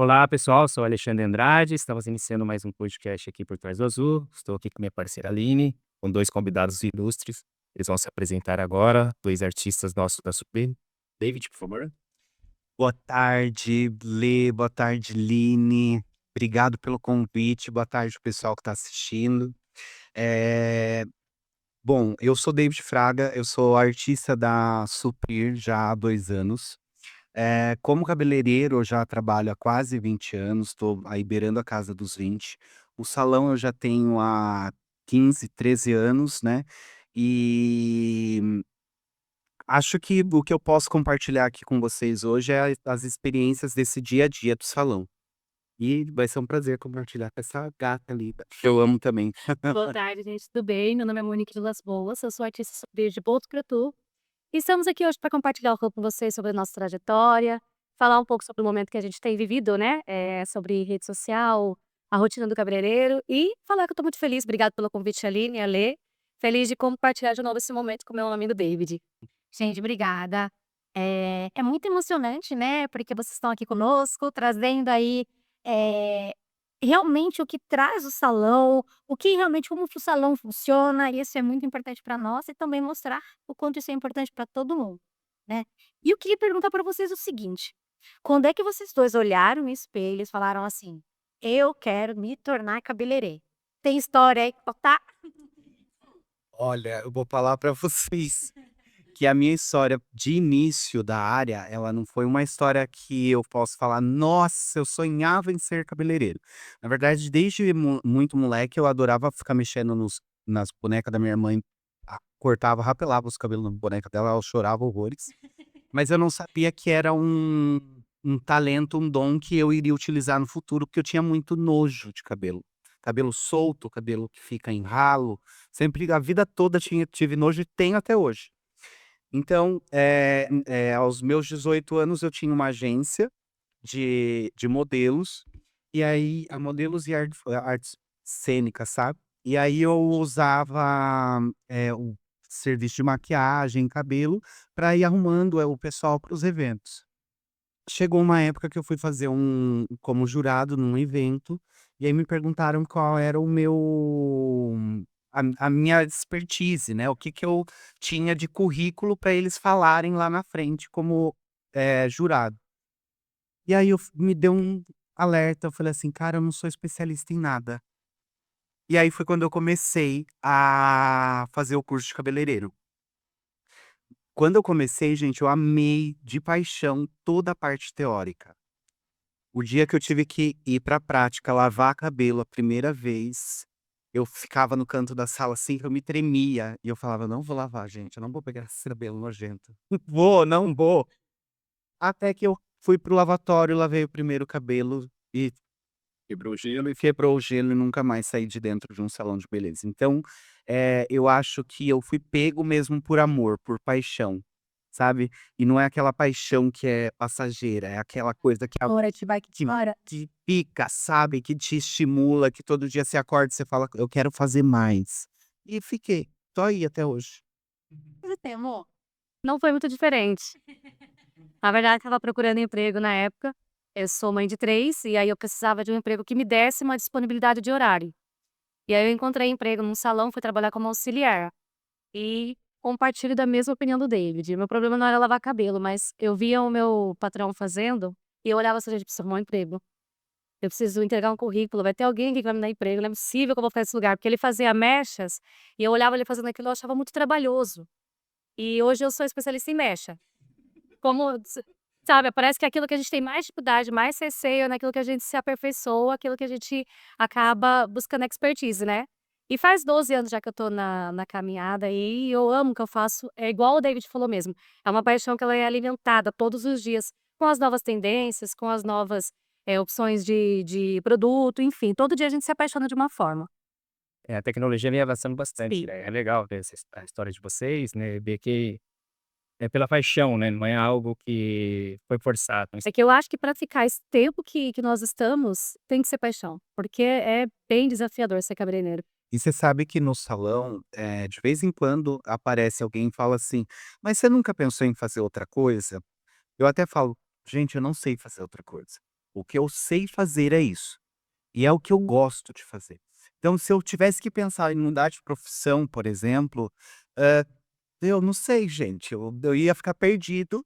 Olá, pessoal. Sou Alexandre Andrade. Estamos iniciando mais um podcast aqui por Trás do Azul. Estou aqui com minha parceira Aline, com dois convidados ilustres. Eles vão se apresentar agora, dois artistas nossos da Supreme. David, por favor. Boa tarde, Lê. Boa tarde, Line. Obrigado pelo convite. Boa tarde, pessoal que está assistindo. Eh, Bom, eu sou David Fraga, eu sou artista da Suprir já há 2 anos. Como cabeleireiro, eu já trabalho há quase 20 anos, estou aí beirando a casa dos 20. O salão eu já tenho há 15, 13 anos, né. E acho que o que eu posso compartilhar aqui com vocês hoje é as experiências desse dia a dia do salão. E vai ser um prazer compartilhar com essa gata linda, que eu amo também. Boa tarde, gente, tudo bem? Meu nome é Monique Vilas Boas, eu sou artista de Botucatu e estamos aqui hoje para compartilhar um pouco com vocês sobre a nossa trajetória, falar um pouco sobre o momento que a gente tem vivido, né, sobre rede social, a rotina do cabeleireiro e falar que eu tô muito feliz, obrigado pelo convite, Aline, Alê, feliz de compartilhar de novo esse momento com meu amigo David. Gente, obrigada. É muito emocionante, né, porque vocês estão aqui conosco, trazendo aí, eh, realmente o que traz o salão, o que realmente como que o salão funciona, e isso é muito importante para nós, e também mostrar o quanto isso é importante para todo mundo, né. E eu queria perguntar para vocês o seguinte: quando é que vocês 2 olharam no espelho e falaram assim: "Eu quero me tornar cabeleireiro"? Tem história aí pra contar? Olha, eu vou falar pra vocês que a minha história de início da área, ela não foi uma história que eu posso falar: "Nossa, eu sonhava em ser cabeleireiro". Na verdade, desde muito moleque, eu adorava ficar mexendo nas bonecas da minha mãe, cortava, rapelava os cabelos na boneca dela, ela chorava horrores. Mas eu não sabia que era um talento, um dom que eu iria utilizar no futuro, porque eu tinha muito nojo de cabelo. Cabelo solto, cabelo que fica em ralo, sempre a vida toda tive nojo e tenho até hoje. Então, aos meus 18 anos eu tinha uma agência de modelos, e aí a modelos e artes cênicas, sabe. E aí eu usava, o serviço de maquiagem, cabelo, para ir arrumando, o pessoal para os eventos. Chegou uma época que eu fui fazer como jurado num evento, e aí me perguntaram qual era o meu a minha expertise, né, o que que eu tinha de currículo para eles falarem lá na frente como, jurado. E aí me deu um alerta, eu falei assim: "Cara, eu não sou especialista em nada". E aí foi quando eu comecei a fazer o curso de cabeleireiro. Quando eu comecei, gente, eu amei de paixão toda a parte teórica. O dia que eu tive que ir pra prática, lavar cabelo a primeira vez, eu ficava no canto da sala, assim, que eu me tremia, e eu falava: "Não vou lavar, gente, eu não vou pegar esse cabelo nojento. Vou, não vou". Até que eu fui para o lavatório, lavei o primeiro cabelo e quebrou o gelo e nunca mais saí de dentro de um salão de beleza. Então, eu acho que eu fui pego mesmo por amor, por paixão, sabe. E não é aquela paixão que é passageira, é aquela coisa Ora te vai que te que ora. te pica, sabe, que te estimula, que todo dia você acorda e você fala: "Eu quero fazer mais". E fiquei, tô aí até hoje. Você tem amor? Não foi muito diferente. Na verdade, estava procurando emprego na época. Eu sou mãe de 3 e aí eu precisava de um emprego que me desse uma disponibilidade de horário. E aí eu encontrei emprego num salão, fui trabalhar como auxiliar. E compartilho da mesma opinião do David. Meu problema não era lavar cabelo, mas eu via o meu patrão fazendo e eu olhava assim: "Gente, preciso arrumar um emprego. Eu preciso entregar um currículo, vai ter alguém aqui que vai me dar emprego, não é possível que eu vou ficar nesse lugar", porque ele fazia mechas e eu olhava ele fazendo aquilo, eu achava muito trabalhoso. E hoje eu sou especialista em mecha. Como s Sabe, parece que aquilo que a gente tem mais dificuldade, mais receio, é naquilo que a gente se aperfeiçoa, aquilo que a gente acaba buscando expertise, né. E faz 12 anos já que eu tô na caminhada aí, e eu amo o que eu faço, é igual o David falou mesmo, é uma paixão que ela é alimentada todos os dias, com as novas tendências, com as novas, opções de produto, enfim, todo dia a gente se apaixona de uma forma. A tecnologia vem avançando bastante, Sim. né? É legal ver a história de vocês, né? Ver que é pela paixão, né? Não é algo que foi forçado. É que eu acho que para ficar esse tempo que nós estamos, tem que ser paixão, porque é bem desafiador ser cabeleireiro. E você sabe que no salão, de vez em quando aparece alguém e fala assim: "Mas você nunca pensou em fazer outra coisa?" Eu até falo: "Gente, eu não sei fazer outra coisa. O que eu sei fazer é isso. E é o que eu gosto de fazer. Então, se eu tivesse que pensar em mudar de profissão, por exemplo, eh, eu não sei, gente. Eu ia ficar perdido.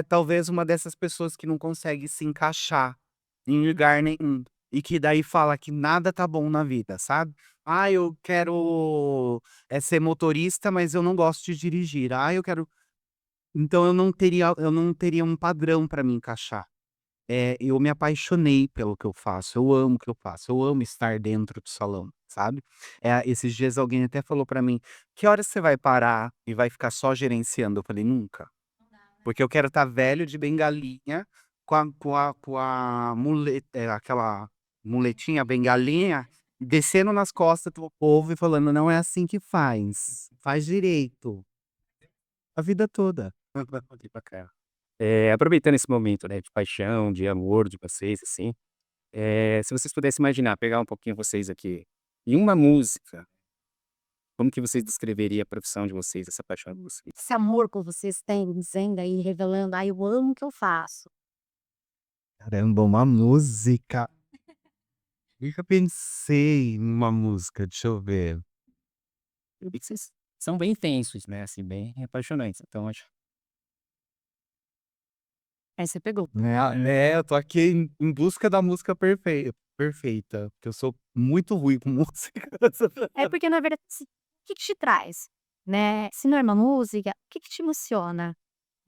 Talvez uma dessas pessoas que não consegue se encaixar em lugar nenhum. E que daí fala que nada tá bom na vida, sabe? Ah, eu quero ser motorista, mas eu não gosto de dirigir. Ah, eu quero. Então eu não teria um padrão para me encaixar. Eu me apaixonei pelo que eu faço, eu amo o que eu faço, eu amo estar dentro do salão, sabe. Esses dias alguém até falou pra mim: "Que horas você vai parar e vai ficar só gerenciando?" Eu falei: "Nunca, porque eu quero estar velho de bengalinha com aquela muletinha, bengalinha, descendo nas costas do povo e falando: 'Não é assim que faz direito', a vida toda." Que bacana. Aproveitando esse momento, né, de paixão, de amor de vocês, assim, se vocês pudessem imaginar, pegar um pouquinho vocês aqui, em uma música, como que vocês descreveriam a profissão de vocês, essa paixão de vocês? Esse amor que vocês têm dizendo aí, revelando: "Ai, eu amo o que eu faço". Caramba, uma música. Nunca pensei numa música, deixa eu ver. Eu vi que vocês são bem intensos, né, assim, bem apaixonantes, então acho Aí você pegou. Eu tô aqui em busca da música perfeita, porque eu sou muito ruim com música. É porque na verdade, assim, o que que te traz, né? Se não é uma música, o que que te emociona,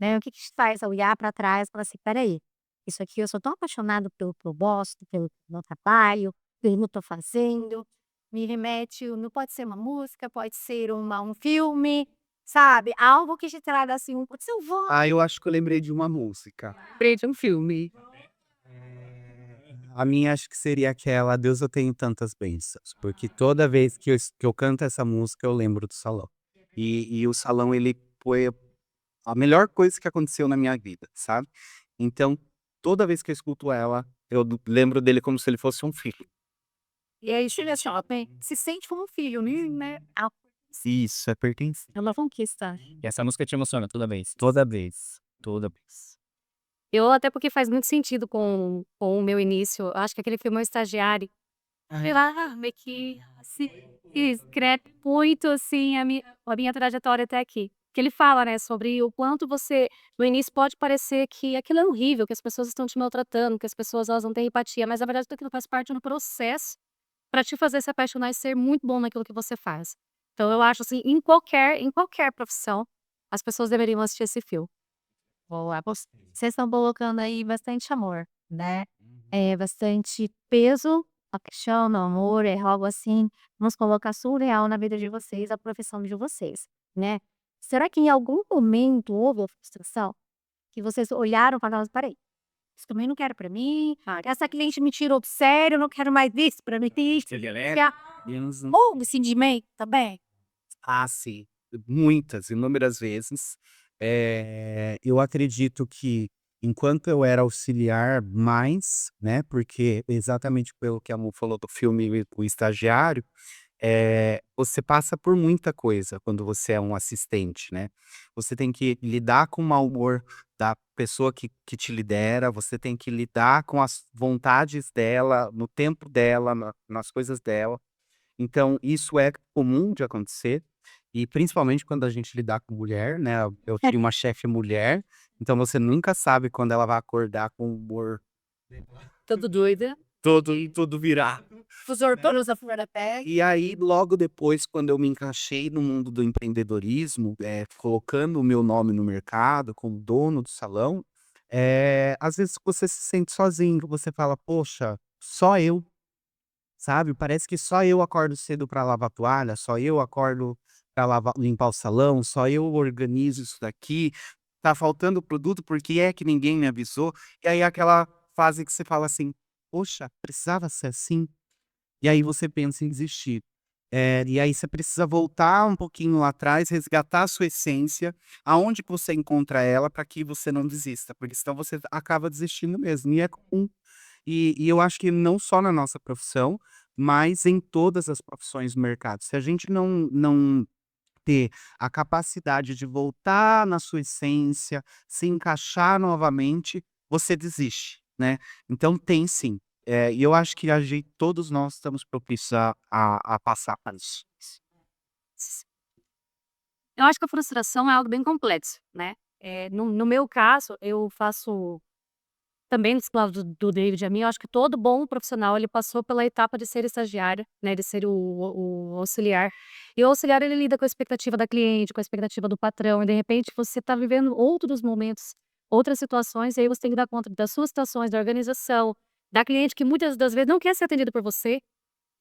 né? O que que te faz olhar para trás e falar assim: "Espera aí, isso aqui eu sou tão apaixonado pelo que eu gosto, pelo meu trabalho, pelo que eu tô fazendo", me remete não pode ser uma música, pode ser um filme, sabe, algo que te traga, assim, pode ser voz. Eu acho que eu lembrei de uma música. Prende um filme. A minha acho que seria aquela "Deus eu tenho tantas bênçãos", porque toda vez que eu canto essa música eu lembro do salão. E o salão ele foi a melhor coisa que aconteceu na minha vida, sabe. Então, toda vez que eu escuto ela, eu lembro dele como se ele fosse um filho. E aí chega assim, ó, se sente como um filho, né, Isso, é pertence. é uma conquista. e essa música te emociona toda vez? Toda vez, toda vez. Eu até porque faz muito sentido com o meu início, eu acho que aquele filme O Estagiário, sei lá, meio que se escreve muito, assim, a minha trajetória até aqui. Que ele fala, né, sobre o quanto você no início pode parecer que aquilo é horrível, que as pessoas estão te maltratando, que as pessoas elas não têm empatia, mas na verdade tudo aquilo faz parte do processo para te fazer se apaixonar e ser muito bom naquilo que você faz. Então eu acho, assim, em qualquer profissão, as pessoas deveriam assistir esse filme. Boa, vocês estão colocando aí bastante amor, né, bastante peso, a paixão, no amor, é algo assim, vamos colocar surreal na vida de vocês, a profissão de vocês, né. Será que em algum momento houve a frustração? Que vocês olharam e falaram: "Espera aí, isso também não quero pra mim, essa cliente me tirou do sério, eu não quero mais isso pra mim". Houve sentimento também? Sim, muitas, inúmeras vezes. Eu acredito que enquanto eu era auxiliar mais, né, porque exatamente pelo que a Mu falou do filme O Estagiário, você passa por muita coisa quando você é um assistente, né. Você tem que lidar com o mau humor da pessoa que te lidera, você tem que lidar com as vontades dela, no tempo dela, nas coisas dela. Então isso é comum de acontecer, e principalmente quando a gente lidar com mulher, né, eu tinha uma chefe mulher, então você nunca sabe quando ela vai acordar com o humor Tudo doida. todo virado. Os hortônios à flor da pele. E aí logo depois, quando eu me encaixei no mundo do empreendedorismo, colocando o meu nome no mercado como dono do salão, às vezes você se sente sozinho, você fala: "Poxa, só eu". Sabe, parece que só eu acordo cedo para lavar toalha, só eu acordo para limpar o salão, só eu organizo isso daqui, tá faltando produto, porque é que ninguém me avisou. E aí aquela fase que você fala assim: "Poxa, precisava ser assim?" E aí você pensa em desistir. E aí você precisa voltar um pouquinho lá atrás, resgatar a sua essência, aonde que você encontra ela para que você não desista, porque senão você acaba desistindo mesmo, e é comum. E eu acho que não só na nossa profissão, mas em todas as profissões do mercado. Se a gente não ter a capacidade de voltar na sua essência, se encaixar novamente, você desiste. né? Então tem sim. E eu acho que todos nós estamos propícios a passar por isso. Eu acho que a frustração é algo bem complexo, né? No meu caso, eu faço também discipulado do David a mim, eu acho que todo bom profissional, ele passou pela etapa de ser estagiário, né, de ser o auxiliar. E o auxiliar, ele lida com a expectativa da cliente, com a expectativa do patrão, e de repente você está vivendo outros momentos, outras situações, e aí você tem que dar conta das suas situações, da organização, da cliente que muitas das vezes não quer ser atendida por você,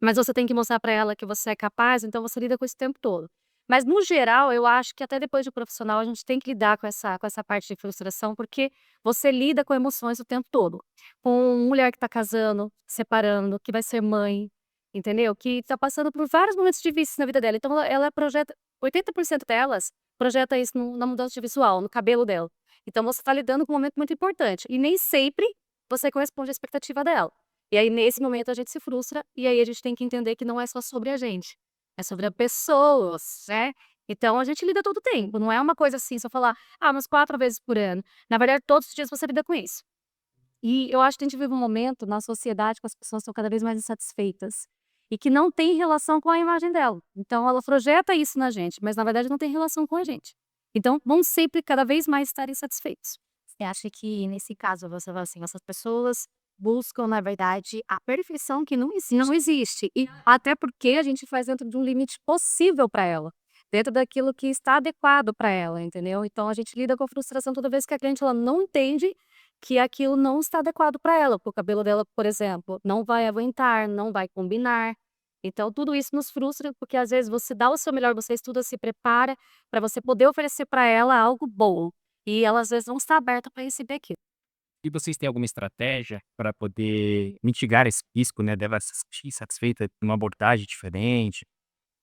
mas você tem que mostrar para ela que você é capaz, então você lida com isso o tempo todo. Mas no geral, eu acho que até depois de profissional a gente tem que lidar com essa parte de frustração, porque você lida com emoções o tempo todo. Com mulher que está casando, separando, que vai ser mãe, entendeu? Que está passando por vários momentos difíceis na vida dela. Então ela projeta, 80% delas projeta isso na mudança de visual, no cabelo dela. Então você está lidando com um momento muito importante. E nem sempre você corresponde à expectativa dela. E aí, nesse momento, a gente se frustra, e aí a gente tem que entender que não é só sobre a gente, é sobre a pessoas, né? Então, a gente lida todo o tempo, não é uma coisa assim, só falar, umas 4 vezes por ano. Na verdade, todos os dias você lida com isso. E eu acho que a gente vive um momento na sociedade que as pessoas estão cada vez mais insatisfeitas e que não tem relação com a imagem dela. Então, ela projeta isso na gente, mas na verdade não tem relação com a gente. Então, vão sempre cada vez mais estar insatisfeitos. Você acha que nesse caso, você fala assim, essas pessoas buscam, na verdade, a perfeição que não existe. Não existe. E até porque a gente faz dentro de um limite possível para ela, dentro daquilo que está adequado para ela, entendeu? Então a gente lida com a frustração toda vez que a cliente ela não entende que aquilo não está adequado para ela, porque o cabelo dela, por exemplo, não vai aguentar, não vai combinar. Então tudo isso nos frustra, porque às vezes você dá o seu melhor, você estuda, se prepara para você poder oferecer para ela algo bom, e ela às vezes não está aberta para receber aquilo. E vocês têm alguma estratégia para poder mitigar esse risco, né, dela se sentir insatisfeita com uma abordagem diferente,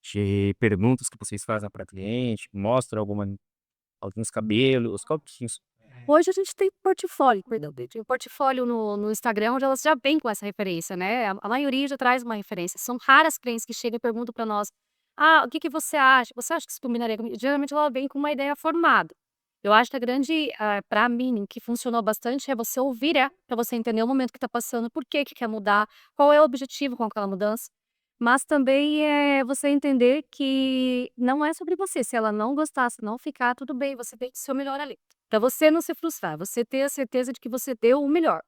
de perguntas que vocês fazem para cliente, mostra alguns cabelos, qual que é isso? Hoje a gente tem portfólio, perdão, tem portfólio no Instagram, onde elas já vêm com essa referência, né, a maioria já traz uma referência, são raras clientes que chegam e perguntam para nós: "Ah, o que que você acha? Você acha que isso combinaria comigo?" Geralmente ela vem com uma ideia formada. Eu acho que a grande, pra mim, o que funcionou bastante é você ouvir para você entender o momento que está passando, por que que quer mudar, qual é o objetivo com aquela mudança, mas também é você entender que não é sobre você, se ela não gostar, se não ficar, tudo bem, você tem o seu melhor ali. Pra você não se frustrar, você ter a certeza de que você deu o melhor,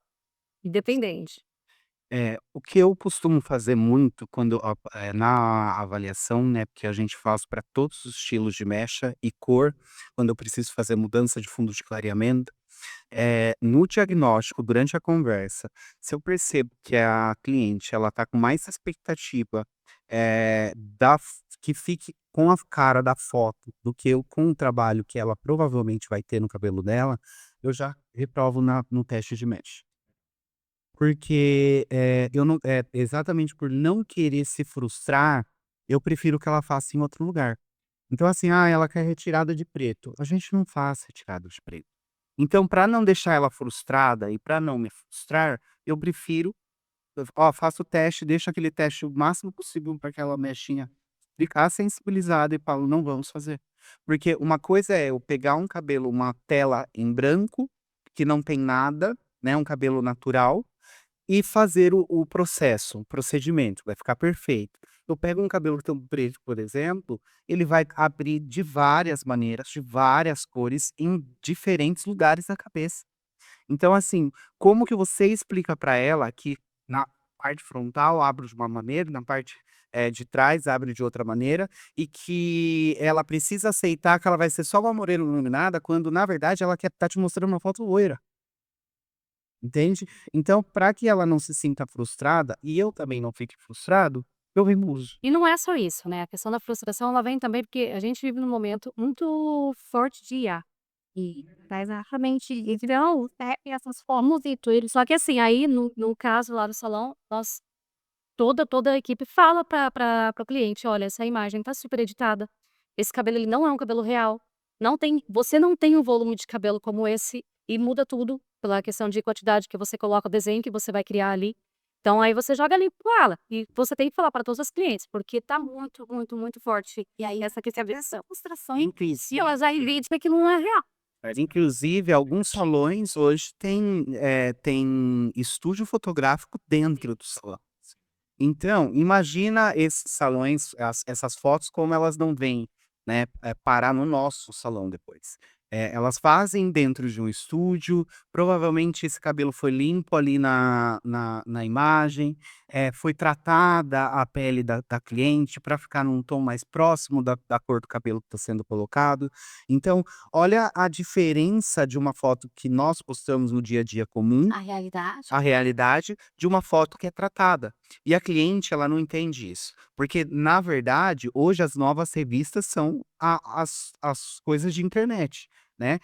independente. O que eu costumo fazer muito na avaliação, né, porque a gente faz para todos os estilos de mecha e cor, quando eu preciso fazer mudança de fundo de clareamento, no diagnóstico, durante a conversa, se eu percebo que a cliente ela tá com mais expectativa, que fique com a cara da foto do que com o trabalho que ela provavelmente vai ter no cabelo dela, eu já reprovo no teste de mecha. Porque, eu não exatamente por não querer se frustrar, eu prefiro que ela faça em outro lugar. Então assim, ela quer retirada de preto, a gente não faz retirada de preto. Então para não deixar ela frustrada e para não me frustrar, eu prefiro, faço o teste, deixo aquele teste o máximo possível para aquela mechinha ficar sensibilizada e falo: "Não vamos fazer". Porque uma coisa é eu pegar um cabelo, uma tela em branco, que não tem nada, né, um cabelo natural, e fazer o processo, o procedimento, vai ficar perfeito. Eu pego um cabelo tão preto, por exemplo, ele vai abrir de várias maneiras, de várias cores, em diferentes lugares da cabeça. Então, assim, como que você explica para ela que na parte frontal abre de uma maneira, na parte, de trás abre de outra maneira, e que ela precisa aceitar que ela vai ser só uma morena iluminada, quando na verdade ela quer estar te mostrando uma foto loira. Entende? Então, para que ela não se sinta frustrada, e eu também não fique frustrado, eu remuso. E não é só isso, né, a questão da frustração ela vem também porque a gente vive num momento muito forte de IA. E exatamente, então, essas formas e tudo. Só que assim, aí no caso lá do salão, nós toda a equipe fala para o cliente: "Olha, essa imagem tá super editada, esse cabelo ele não é um cabelo real, você não tem um volume de cabelo como esse", e muda tudo pela questão de quantidade que você coloca, o desenho que você vai criar ali. Então aí você joga limpo com ela, e você tem que falar para todos os clientes, porque tá muito, muito, muito forte E aí essa questão. frustrações e elas aí evidem que não é real. Inclusive, alguns salões hoje tem estúdio fotográfico dentro do salão. Então, imagina esses salões, essas fotos, como elas não vêm, né, parar no nosso salão depois. Elas fazem dentro de um estúdio, provavelmente esse cabelo foi limpo ali na imagem, foi tratada a pele da cliente para ficar num tom mais próximo da cor do cabelo que está sendo colocado. Então, olha a diferença de uma foto que nós postamos no dia a dia comum, A realidade. a realidade, de uma foto que é tratada. E a cliente, ela não entende isso. Porque, na verdade, hoje as novas revistas são as coisas de internet, né?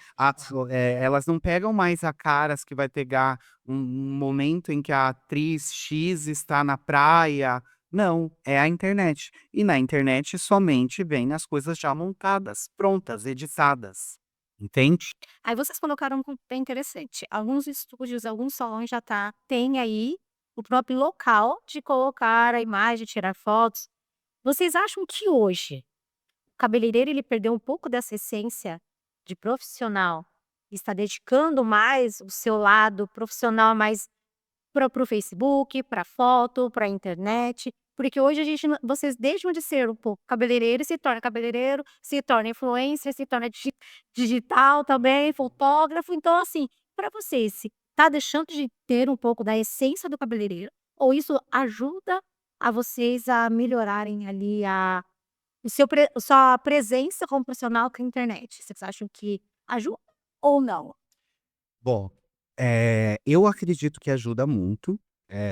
Elas não pegam mais a caras que vai pegar um momento em que a atriz X está na praia. Não, é a internet. E na internet somente vem as coisas já montadas, prontas, editadas. Entende? Aí vocês colocaram um ponto bem interessante. Alguns estúdios, alguns salões já tem aí o próprio local de colocar a imagem, tirar fotos. Vocês acham que hoje o cabeleireiro ele perdeu um pouco dessa essência de profissional e está dedicando mais o seu lado profissional mais para o Facebook, para foto, para internet? Porque hoje a gente vocês deixam de ser um pouco cabeleireiro e se torna cabeleireiro, se torna influencer, se torna digital também, fotógrafo. Então, assim, para vocês, se tá deixando de ter um pouco da essência do cabeleireiro, ou isso ajuda a vocês a melhorarem ali a sua presença como profissional com a internet? Vocês acham que ajuda ou não? Bom, eu acredito que ajuda muito.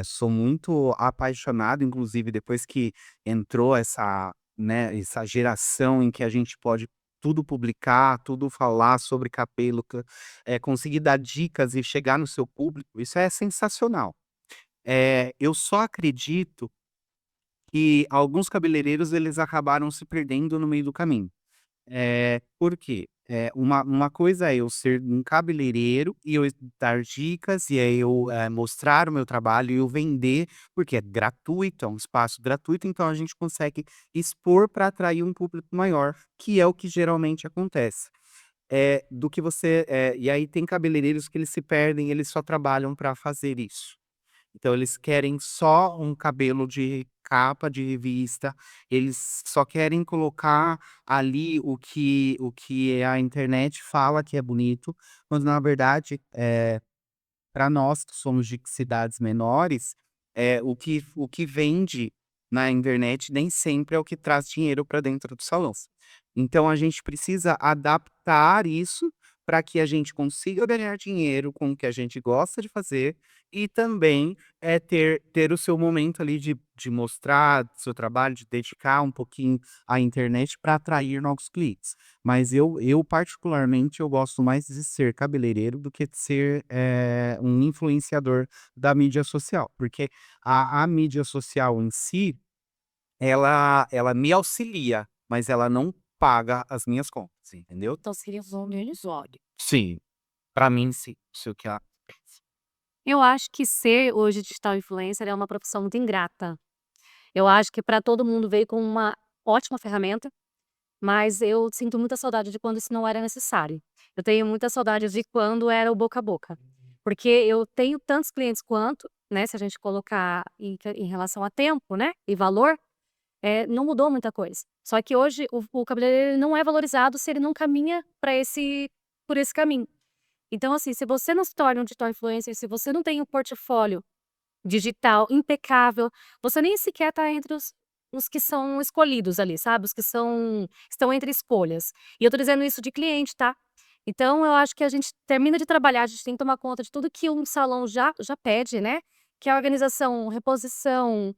Sou muito apaixonado, inclusive depois que entrou essa, né, essa geração em que a gente pode tudo publicar, tudo falar sobre cabelo, conseguir dar dicas e chegar no seu público, isso é sensacional. Eu só acredito que alguns cabeleireiros eles acabaram se perdendo no meio do caminho. Por quê? Uma coisa é eu ser um cabeleireiro e eu dar dicas, e aí eu, mostrar o meu trabalho e eu vender, porque é gratuito, é um espaço gratuito, então a gente consegue expor para atrair um público maior, que é o que geralmente acontece. Do que você e aí tem cabeleireiros que eles se perdem, eles só trabalham para fazer isso. Então eles querem só um cabelo de capa de revista, eles só querem colocar ali o que a internet fala que é bonito, quando na verdade, para nós que somos de cidades menores, o que vende na internet nem sempre é o que traz dinheiro para dentro do salão. Então a gente precisa adaptar isso para que a gente consiga ganhar dinheiro com o que a gente gosta de fazer e também ter o seu momento ali de mostrar seu trabalho, de dedicar um pouquinho à internet para atrair novos clientes. Mas eu particularmente, eu gosto mais de ser cabeleireiro do que de ser, um influenciador da mídia social, porque a mídia social em si, ela me auxilia, mas ela não paga as minhas contas, entendeu? Então seria os homens olhos. Sim, pra mim sim, isso que ela Eu acho que ser hoje digital influencer é uma profissão muito ingrata. Eu acho que para todo mundo veio com uma ótima ferramenta, mas eu sinto muita saudade de quando isso não era necessário. Eu tenho muita saudade de quando era o boca a boca, porque eu tenho tantos clientes quanto, né, se a gente colocar em relação a tempo, né, e valor, não mudou muita coisa. Só que hoje o cabeleireiro ele não é valorizado se ele não caminha por esse caminho. Então, assim, se você não se torna um digital influencer, se você não tem um portfólio digital impecável, você nem sequer está entre os que são escolhidos ali, sabe, os que estão entre escolhas. E eu tô dizendo isso de cliente, tá. Então eu acho que a gente termina de trabalhar, a gente tem que tomar conta de tudo que um salão já pede, né, que é a organização, reposição,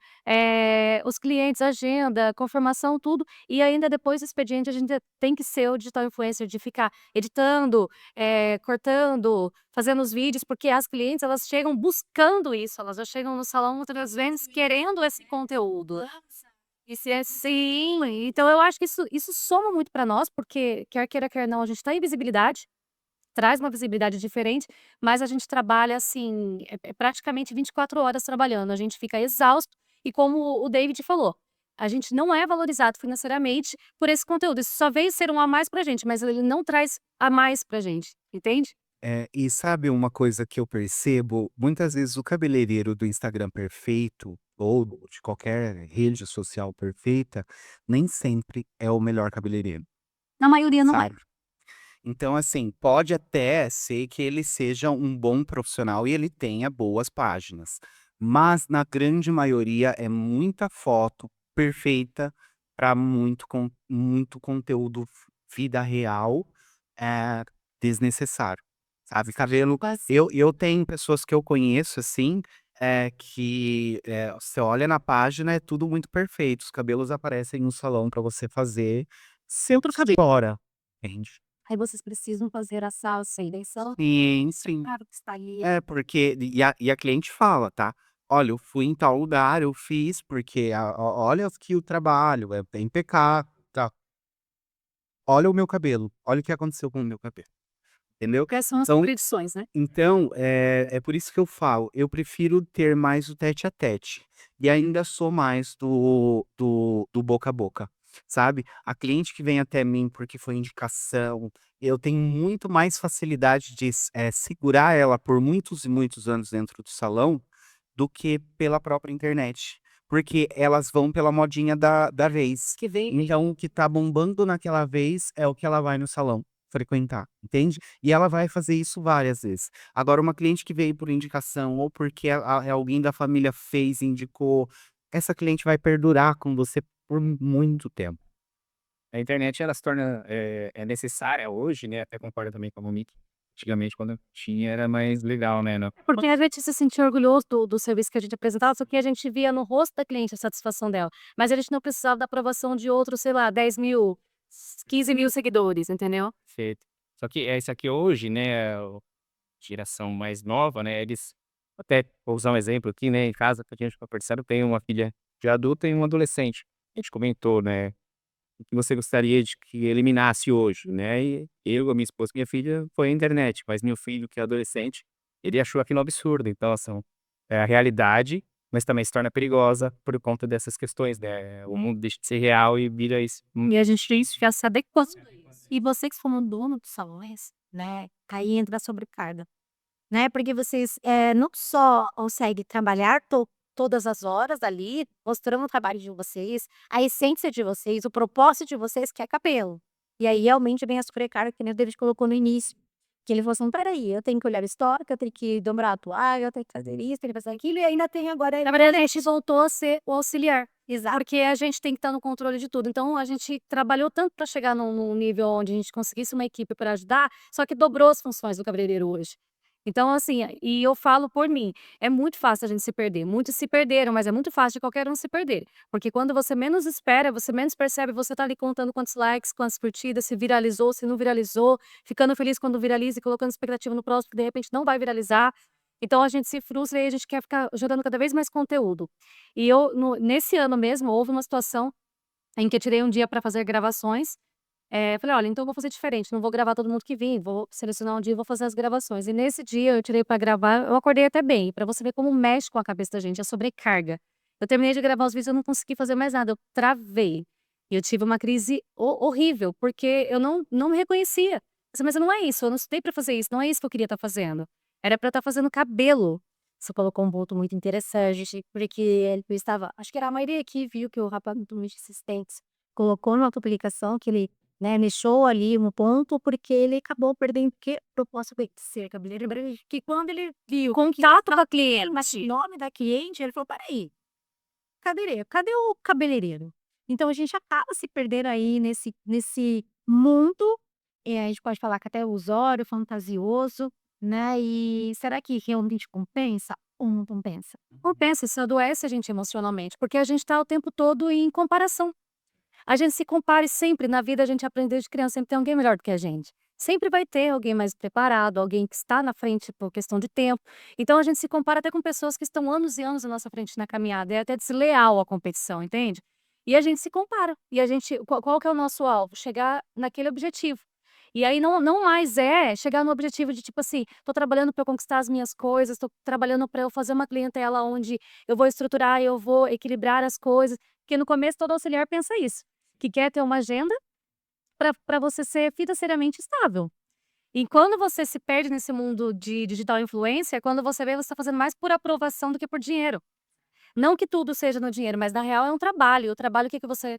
os clientes, agenda, confirmação, tudo, e ainda depois do expediente a gente tem que ser o digital influencer de ficar editando, cortando, fazendo os vídeos, porque as clientes elas chegam buscando isso, elas já chegam no salão muitas vezes querendo esse conteúdo. Isso é sim, então eu acho que isso soma muito para nós, porque quer queira quer não, a gente tá em visibilidade, traz uma visibilidade diferente, mas a gente trabalha assim, praticamente 24 horas trabalhando, a gente fica exausto e como o David falou, a gente não é valorizado financeiramente por esse conteúdo. Isso só veio ser um a mais pra gente, mas ele não traz a mais pra gente, entende? E sabe uma coisa que eu percebo? Muitas vezes o cabeleireiro do Instagram perfeito, ou de qualquer rede social perfeita, nem sempre é o melhor cabeleireiro, Na maioria não é. sabe? Então, assim, pode até ser que ele seja um bom profissional e ele tenha boas páginas, mas na grande maioria é muita foto perfeita para muito conteúdo vida real, é, desnecessário, sabe? Cabelo, Mas eu tenho pessoas que eu conheço, assim, que você olha na página, é tudo muito perfeito, os cabelos aparecem no salão para você fazer, centro cabelo fora, entende? aí vocês precisam fazer a salsa e eleição. Sim, sim. Claro que está ali. É, porque e a cliente fala, tá: "Olha, eu fui em tal lugar, eu fiz, porque olha aqui o trabalho, é impecável, tá. Olha o meu cabelo, olha o que aconteceu com o meu cabelo", entendeu? Quais são as Então predições, né? é por isso que eu falo, eu prefiro ter mais o tete a tete, e ainda sou mais do boca a boca, sabe. A cliente que vem até mim porque foi indicação, eu tenho muito mais facilidade de segurar ela por muitos e muitos anos dentro do salão, do que pela própria internet, porque elas vão pela modinha da vez. Que vem Então o que tá bombando naquela vez é o que ela vai no salão frequentar, entende? E ela vai fazer isso várias vezes. Agora uma cliente que veio por indicação ou porque alguém da família fez e indicou, essa cliente vai perdurar com você por muito tempo. A internet ela se torna, necessária hoje, né, até concordo também com a Monique. Antigamente quando tinha era mais legal, né, não porque a gente se sentia orgulhoso do serviço que a gente apresentava, só que a gente via no rosto da cliente a satisfação dela, mas a gente não precisava da aprovação de outros, sei lá, 10.000, 15.000 seguidores, entendeu? perfeito. Só que esse aqui hoje, né, o geração mais nova, né, eles até vou usar um exemplo aqui, né, em casa que a gente tá conversando, tem uma filha já adulta e um adolescente. A gente comentou, né, o que você gostaria de que eliminasse hoje, né, e eu, a minha esposa e minha filha foi a internet, mas meu filho que é adolescente, ele achou aquilo um absurdo, então assim, é a realidade, mas também se torna perigosa por conta dessas questões, né, o mundo deixa de ser real e vira isso. E a gente já se adequou. E você que são dono dos salões, né, aí entra a sobrecarga, né, porque vocês, não só conseguem trabalhar todas as horas ali, mostrando o trabalho de vocês, a essência de vocês, o propósito de vocês que é cabelo. E aí realmente vem a sobrecarga que nem o David colocou no início, que ele falou assim: "Espera aí, eu tenho que olhar o estoque, eu tenho que dobrar a toalha, eu tenho que fazer isso, tenho que fazer aquilo", e ainda tem agora Na verdade, a gente voltou a ser o auxiliar, exato. porque a gente tem que estar no controle de tudo. Então, a gente trabalhou tanto para chegar num nível onde a gente conseguisse uma equipe para ajudar, só que dobrou as funções do cabeleireiro hoje. Então, assim, e eu falo por mim, é muito fácil a gente se perder. Muitos se perderam, mas é muito fácil de qualquer um se perder. Porque quando você menos espera, você menos percebe, você tá ali contando quantos likes, quantas curtidas, se viralizou, se não viralizou, ficando feliz quando viraliza e colocando expectativa no próximo, que de repente não vai viralizar. Então a gente se frustra e a gente quer ficar gerando cada vez mais conteúdo. E nesse ano mesmo, houve uma situação em que eu tirei um dia para fazer gravações. Falei: "Olha, então eu vou fazer diferente, não vou gravar todo mundo que vir, vou selecionar um dia e vou fazer as gravações". E nesse dia eu tirei pra gravar, eu acordei até bem, pra você ver como mexe com a cabeça da gente, a sobrecarga. Eu terminei de gravar os vídeos, eu não consegui fazer mais nada, eu travei. E eu tive uma crise horrível, porque eu não me reconhecia. Assim: "Mas não é isso, eu não estudei pra fazer isso, não é isso que eu queria estar fazendo. Era pra eu estar fazendo cabelo". Você colocou um ponto muito interessante, porque ele estava acho que era a maioria que viu que o rapaz muito insistente colocou numa publicação que ele, né, deixou ali um ponto, porque ele acabou perdendo porque propósito de ser cabeleireiro, que quando ele viu Contato com a mas o cliente. nome da cliente, ele falou: "Espera aí, cadê o cabeleireiro?". Então a gente acaba se perdendo aí nesse mundo, a gente pode falar que até é ilusório, fantasioso, né, e será que realmente compensa ou não compensa? Compensa, isso adoece a gente emocionalmente, porque a gente tá o tempo todo em comparação. A gente se compare sempre, na vida a gente aprende desde criança, sempre tem alguém melhor do que a gente. Sempre vai ter alguém mais preparado, alguém que está na frente por questão de tempo. Então a gente se compara até com pessoas que estão anos e anos à nossa frente na caminhada, é até desleal a competição, entende? E a gente se compara, e a gente qual que é o nosso alvo? Chegar naquele objetivo. E aí não mais é chegar no objetivo de tipo assim, tô trabalhando para conquistar as minhas coisas, tô trabalhando para eu fazer uma clientela onde eu vou estruturar, eu vou equilibrar as coisas. Porque no começo todo auxiliar pensa isso, que quer ter uma agenda para você ser financeiramente estável. E quando você se perde nesse mundo de digital influencer, quando você vê, você está fazendo mais por aprovação do que por dinheiro. Não que tudo seja no dinheiro, mas na real é um trabalho. E o trabalho, o que você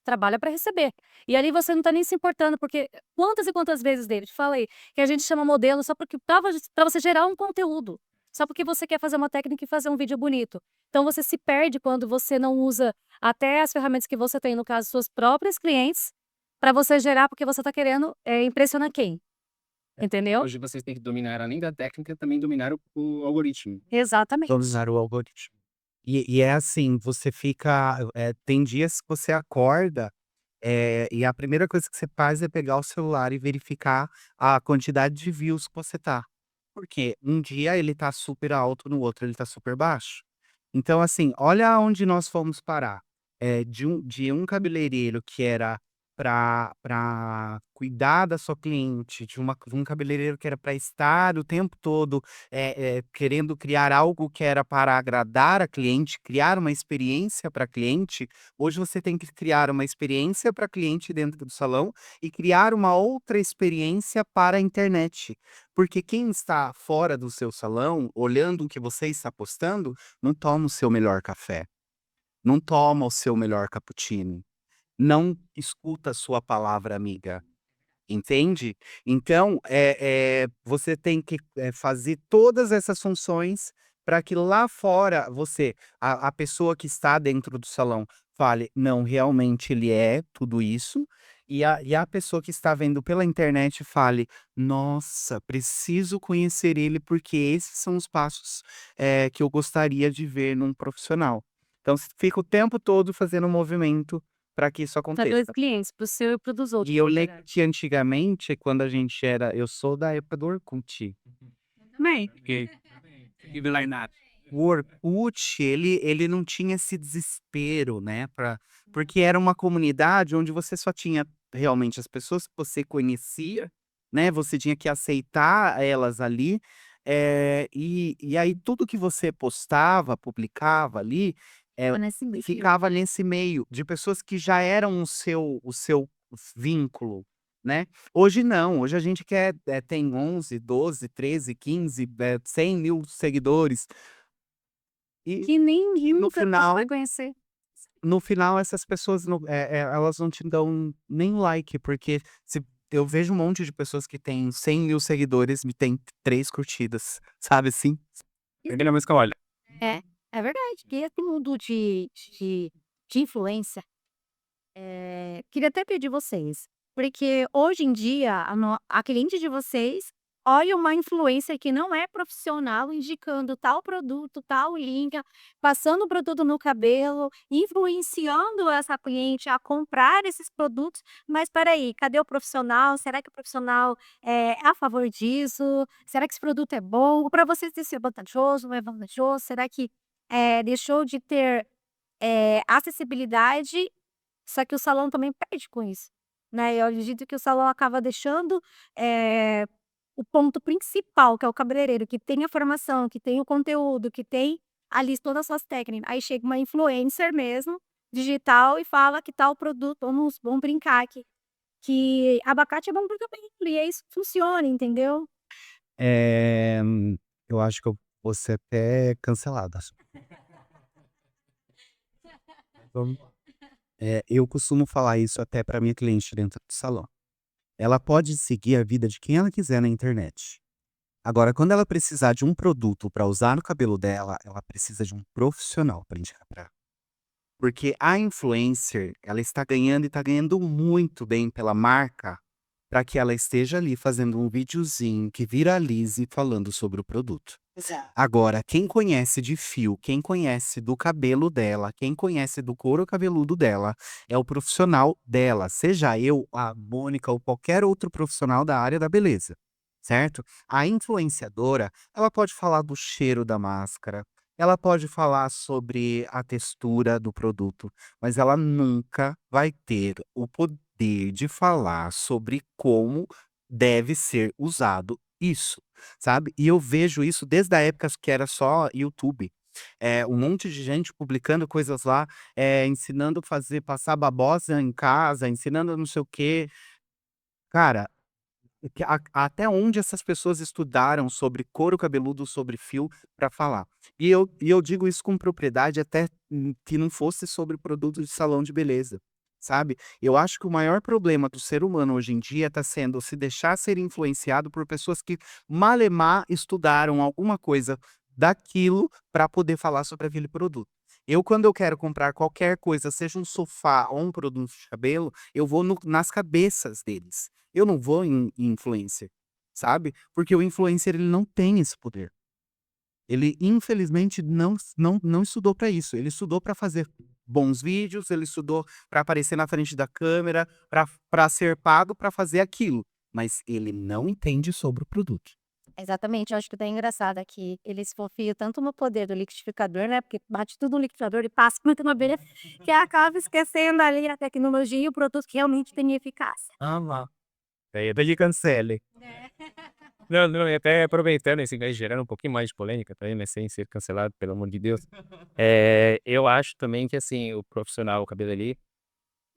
trabalha para receber. E ali você não tá nem se importando, porque quantas e quantas vezes, David, falei que a gente chama modelo só porque para você gerar um conteúdo. Só porque você quer fazer uma técnica e fazer um vídeo bonito. Então você se perde quando você não usa até as ferramentas que você tem, no caso, suas próprias clientes, para você gerar, porque você tá querendo impressionar quem? Entendeu? Hoje vocês têm que dominar, além da técnica, também dominar o algoritmo. Exatamente. Dominar o algoritmo. E é assim, você fica. Tem dias que você acorda e a primeira coisa que você faz é pegar o celular e verificar a quantidade de views que você tá. Porque um dia ele tá super alto, no outro ele tá super baixo. Então, assim, olha onde nós fomos parar. De um cabeleireiro que era para cuidar da sua cliente, de um cabeleireiro que era para estar o tempo todo querendo criar algo que era para agradar a cliente, criar uma experiência para cliente. Hoje você tem que criar uma experiência para cliente dentro do salão e criar uma outra experiência para a internet. Porque quem está fora do seu salão, olhando o que você está postando, não toma o seu melhor café, não toma o seu melhor cappuccino, não escuta a sua palavra amiga, entende? Então, você tem que fazer todas essas funções para que lá fora a pessoa que está dentro do salão fale, não, realmente ele é tudo isso, e a pessoa que está vendo pela internet fale, nossa, preciso conhecer ele porque esses são os passos que eu gostaria de ver num profissional. Então, você fica o tempo todo fazendo um movimento para que isso Para 2 aconteça. clientes, para o seu e para o dos outros, E eu na lembro verdade. que antigamente, quando a gente eu sou da época do Orkut. Também. O Orkut, ele não tinha esse desespero, né, porque era uma comunidade onde você só tinha realmente as pessoas que você conhecia, né, você tinha que aceitar elas ali, e aí tudo que você postava, publicava ali, Nesse meio. ficava nesse meio de pessoas que já eram o seu vínculo, né. Hoje não, hoje a gente tem 11, 12, 13, 15, 100.000 seguidores. E Que nem no nunca final vai conhecer. no final essas pessoas não, elas não te dão nem like, porque se eu vejo um monte de pessoas que têm 100.000 seguidores e tem 3 curtidas, sabe assim? Primeira vez que eu olho. É verdade. E esse mundo de influência, queria até pedir vocês, porque hoje em dia a cliente de vocês olha uma influencer que não é profissional indicando tal produto, tal linha, passando o produto no cabelo, influenciando essa cliente a comprar esses produtos. Mas espera aí, cadê o profissional? Será que o profissional é a favor disso? Será que esse produto é bom? Para vocês isso é vantajoso, não é vantajoso? Será que deixou de ter acessibilidade, só que o salão também perde com isso, né. Eu acredito que o salão acaba deixando, o ponto principal, que é o cabeleireiro, que tem a formação, que tem o conteúdo, que tem ali todas as suas técnicas. Aí chega uma influencer mesmo, digital, e fala que tal produto, vamos brincar que abacate é bom para o cabelo, e é isso que funciona, entendeu? Eh, eu acho que eu vou ser até cancelada. Vamos eu costumo falar isso até para minha cliente dentro do salão. Ela pode seguir a vida de quem ela quiser na internet. Agora, quando ela precisar de um produto para usar no cabelo dela, ela precisa de um profissional para indicar pra ela. Porque a influencer, ela está ganhando e está ganhando muito bem pela marca, para que ela esteja ali fazendo um videozinho que viralize falando sobre o produto. Exato. Agora, quem conhece de fio, quem conhece do cabelo dela, quem conhece do couro cabeludo dela, é o profissional dela, seja eu, a Mônica ou qualquer outro profissional da área da beleza, certo? A influenciadora, ela pode falar do cheiro da máscara, ela pode falar sobre a textura do produto, mas ela nunca vai ter o poder de falar sobre como deve ser usado isso, sabe? E eu vejo isso desde a época que era só YouTube. um monte de gente publicando coisas lá, ensinando a fazer passar babosa em casa, ensinando não sei o quê. Cara, até onde essas pessoas estudaram sobre couro cabeludo, sobre fio, para falar? E eu digo isso com propriedade, até que não fosse sobre produto de salão de beleza, sabe? Eu acho que o maior problema do ser humano hoje em dia está sendo se deixar ser influenciado por pessoas que malemar estudaram alguma coisa daquilo para poder falar sobre aquele produto. Quando eu quero comprar qualquer coisa, seja um sofá ou um produto de cabelo, eu vou nas cabeças deles. Eu não vou em influencer, sabe? Porque o influencer ele não tem esse poder. Ele infelizmente não estudou para isso. Ele estudou para fazer bons vídeos, ele estudou para aparecer na frente da câmera, para ser pago para fazer aquilo. Mas ele não entende sobre o produto. Exatamente, eu acho que tá engraçado aqui, eles confiam tanto no poder do liquidificador, né, porque bate tudo no liquidificador e passa muito na abelha, que acaba esquecendo ali a tecnologia e o produto que realmente tem eficácia. Ah lá. Aí até lhe cancele. Não, não, e até aproveitando esse gancho, gerando um pouquinho mais de polêmica também, né, sem ser cancelado, pelo amor de Deus. Eu acho também que, assim, o profissional, o cabeleireiro,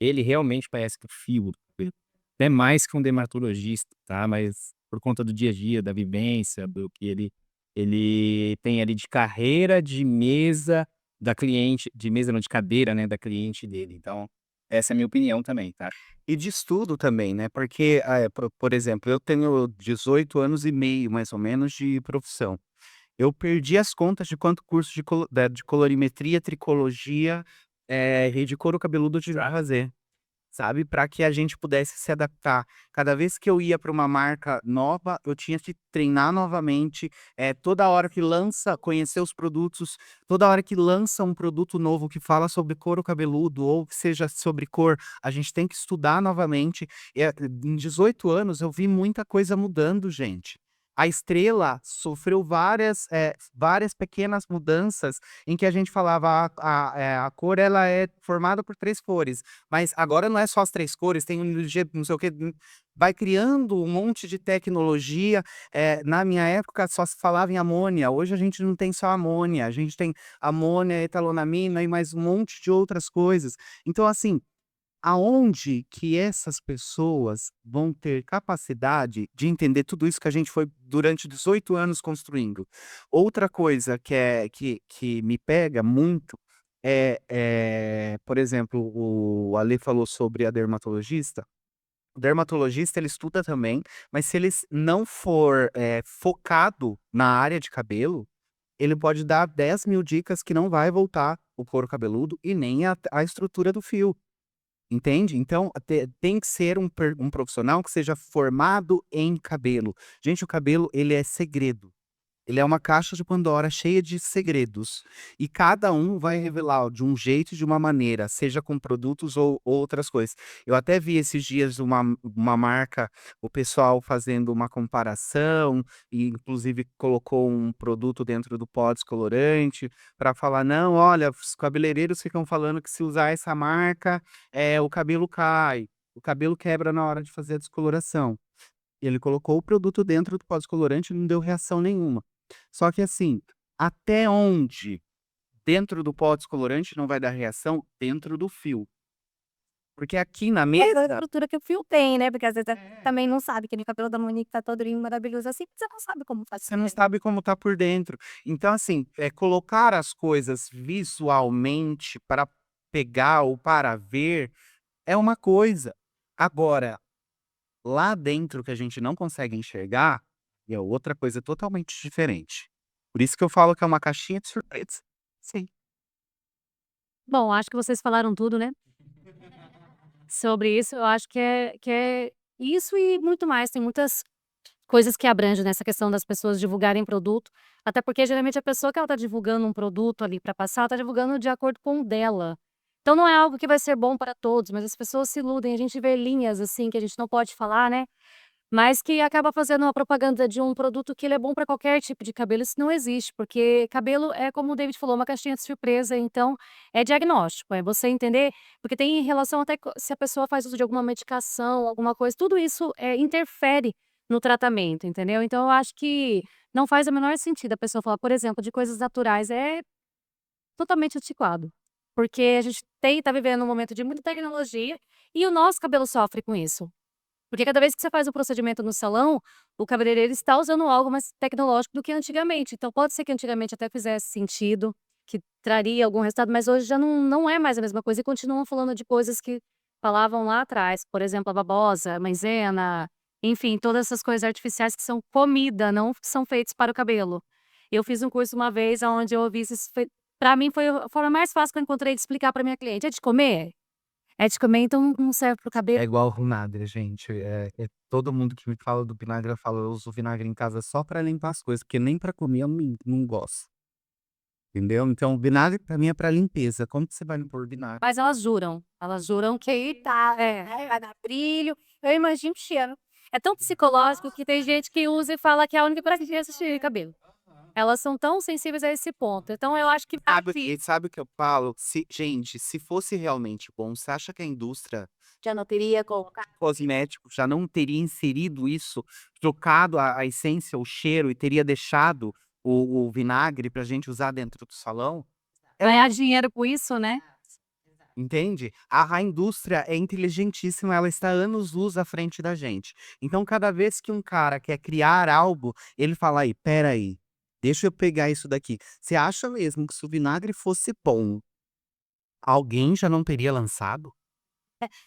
ele realmente parece que o fio do cabelo, até mais que um dermatologista, tá? Mas por conta do dia a dia, da vivência, do que ele tem ali de carreira de mesa da cliente, de mesa não, de cadeira, né, da cliente dele. Então, essa é a minha opinião também, tá? E de estudo também, né? Porque, por exemplo, eu tenho 18 anos e meio, mais ou menos, de profissão. Eu perdi as contas de quanto curso de colorimetria, tricologia, e de couro cabeludo eu tive que fazer. Sabe, para que a gente pudesse se adaptar. Cada vez que eu ia para uma marca nova, eu tinha que treinar novamente, toda hora que lança, conhecer os produtos, toda hora que lança um produto novo que fala sobre couro cabeludo ou que seja sobre cor, a gente tem que estudar novamente. Em 18 anos eu vi muita coisa mudando, gente. A Estrela sofreu várias pequenas mudanças em que a gente falava a cor ela é formada por 3 cores. Mas agora não é só as 3 cores, tem um não sei o quê, vai criando um monte de tecnologia, na minha época só se falava em amônia, hoje a gente não tem só amônia, a gente tem amônia, etalonamina e mais um monte de outras coisas. Então assim, aonde que essas pessoas vão ter capacidade de entender tudo isso que a gente foi durante 18 anos construindo? Outra coisa que me pega muito por exemplo, o Ale falou sobre a dermatologista. O dermatologista ele estuda também, mas se ele não for focado na área de cabelo, ele pode dar 10.000 dicas que não vai voltar o couro cabeludo e nem a estrutura do fio. Entende? Então, tem que ser um profissional que seja formado em cabelo. Gente, o cabelo, ele é segredo. Ele é uma caixa de Pandora cheia de segredos. E cada um vai revelar de um jeito e de uma maneira, seja com produtos ou outras coisas. Eu até vi esses dias uma marca, o pessoal fazendo uma comparação, e inclusive colocou um produto dentro do pó descolorante, para falar: não, olha, os cabeleireiros ficam falando que se usar essa marca, o cabelo cai, o cabelo quebra na hora de fazer a descoloração. E ele colocou o produto dentro do pó descolorante e não deu reação nenhuma. Só que assim, até onde dentro do pó descolorante não vai dar reação? Dentro do fio. Porque aqui na É a mesa estrutura que o fio tem, né, porque às vezes também não sabe, que nem o cabelo da Monique tá todo lindo, maravilhoso assim, você não sabe como faz. você não sabe como tá por dentro. Então assim, colocar as coisas visualmente para pegar ou para ver é uma coisa. Agora, lá dentro que a gente não consegue enxergar, é outra coisa totalmente diferente. Por isso que eu falo que é uma caixinha de surpresa. Sim. Bom, acho que vocês falaram tudo, né, sobre isso. Eu acho que é isso e muito mais. Tem muitas coisas que abrangem nessa questão das pessoas divulgarem produto, até porque geralmente a pessoa que ela tá divulgando um produto ali para passar, ela tá divulgando de acordo com o dela. Então não é algo que vai ser bom para todos, mas as pessoas se iludem, a gente vê linhas, assim, que a gente não pode falar, né, mas que acaba fazendo uma propaganda de um produto que ele é bom para qualquer tipo de cabelo, isso não existe, porque cabelo é, como o David falou, uma caixinha de surpresa, então é diagnóstico, é você entender, porque tem relação até se a pessoa faz uso de alguma medicação, alguma coisa, tudo isso interfere no tratamento, entendeu? Então eu acho que não faz o menor sentido a pessoa falar, por exemplo, de coisas naturais, totalmente antiquado. Porque a gente tá vivendo um momento de muita tecnologia e o nosso cabelo sofre com isso. Porque cada vez que você faz um procedimento no salão, o cabeleireiro está usando algo mais tecnológico do que antigamente. Então pode ser que antigamente até fizesse sentido, que traria algum resultado, mas hoje já não é mais a mesma coisa e continuam falando de coisas que falavam lá atrás. Por exemplo, a babosa, a maisena, enfim, todas essas coisas artificiais que são comida, não são feitos para o cabelo. Eu fiz um curso uma vez onde eu ouvi isso, para mim foi a forma mais fácil que eu encontrei de explicar para minha cliente. É de comer? É de comer, então não serve para o É cabelo. igual o vinagre, gente. Todo mundo que me fala do vinagre, eu falo, eu uso vinagre em casa só pra limpar as coisas, porque nem pra comer eu não gosto. Entendeu? Então, vinagre pra mim é pra limpeza. Como que você vai pôr vinagre? Mas elas juram que Vai dar brilho. Eu imagino o cheiro. é tão psicológico que tem gente que usa e fala que é a única coisa que tira esse cabelo. Elas são tão sensíveis a esse ponto. Então eu acho que Sabe o que eu falo? Gente, se fosse realmente bom, você acha que a indústria Já não teria colocado. cosmético já não teria inserido isso, trocado a essência, o cheiro e teria deixado o vinagre pra gente usar dentro do salão? ganhar dinheiro com isso, né? Entende? A indústria é inteligentíssima, ela está anos-luz à frente da gente. Então, cada vez que um cara quer criar algo, ele fala aí, peraí, deixa eu pegar isso daqui. Você acha mesmo que se o vinagre fosse bom, alguém já não teria lançado?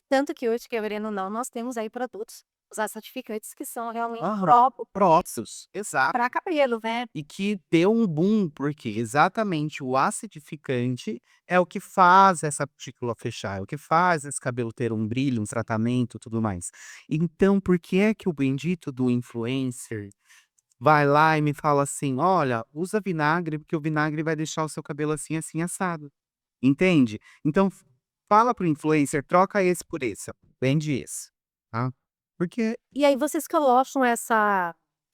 Tanto que hoje, querendo ou não, nós temos aí produtos, os acidificantes que são realmente Aham. Próprios, exato. para cabelo, né? E que deu um boom, porque exatamente o acidificante é o que faz essa cutícula fechar, é o que faz esse cabelo ter um brilho, um tratamento, tudo mais. Então, por que é que o bendito do influencer vai lá e me fala assim: olha, usa vinagre, porque o vinagre vai deixar o seu cabelo assim, assim, assado. Entende? Então, fala pro influencer, troca esse por esse, ó, vende esse, tá? Porque E aí vocês colocam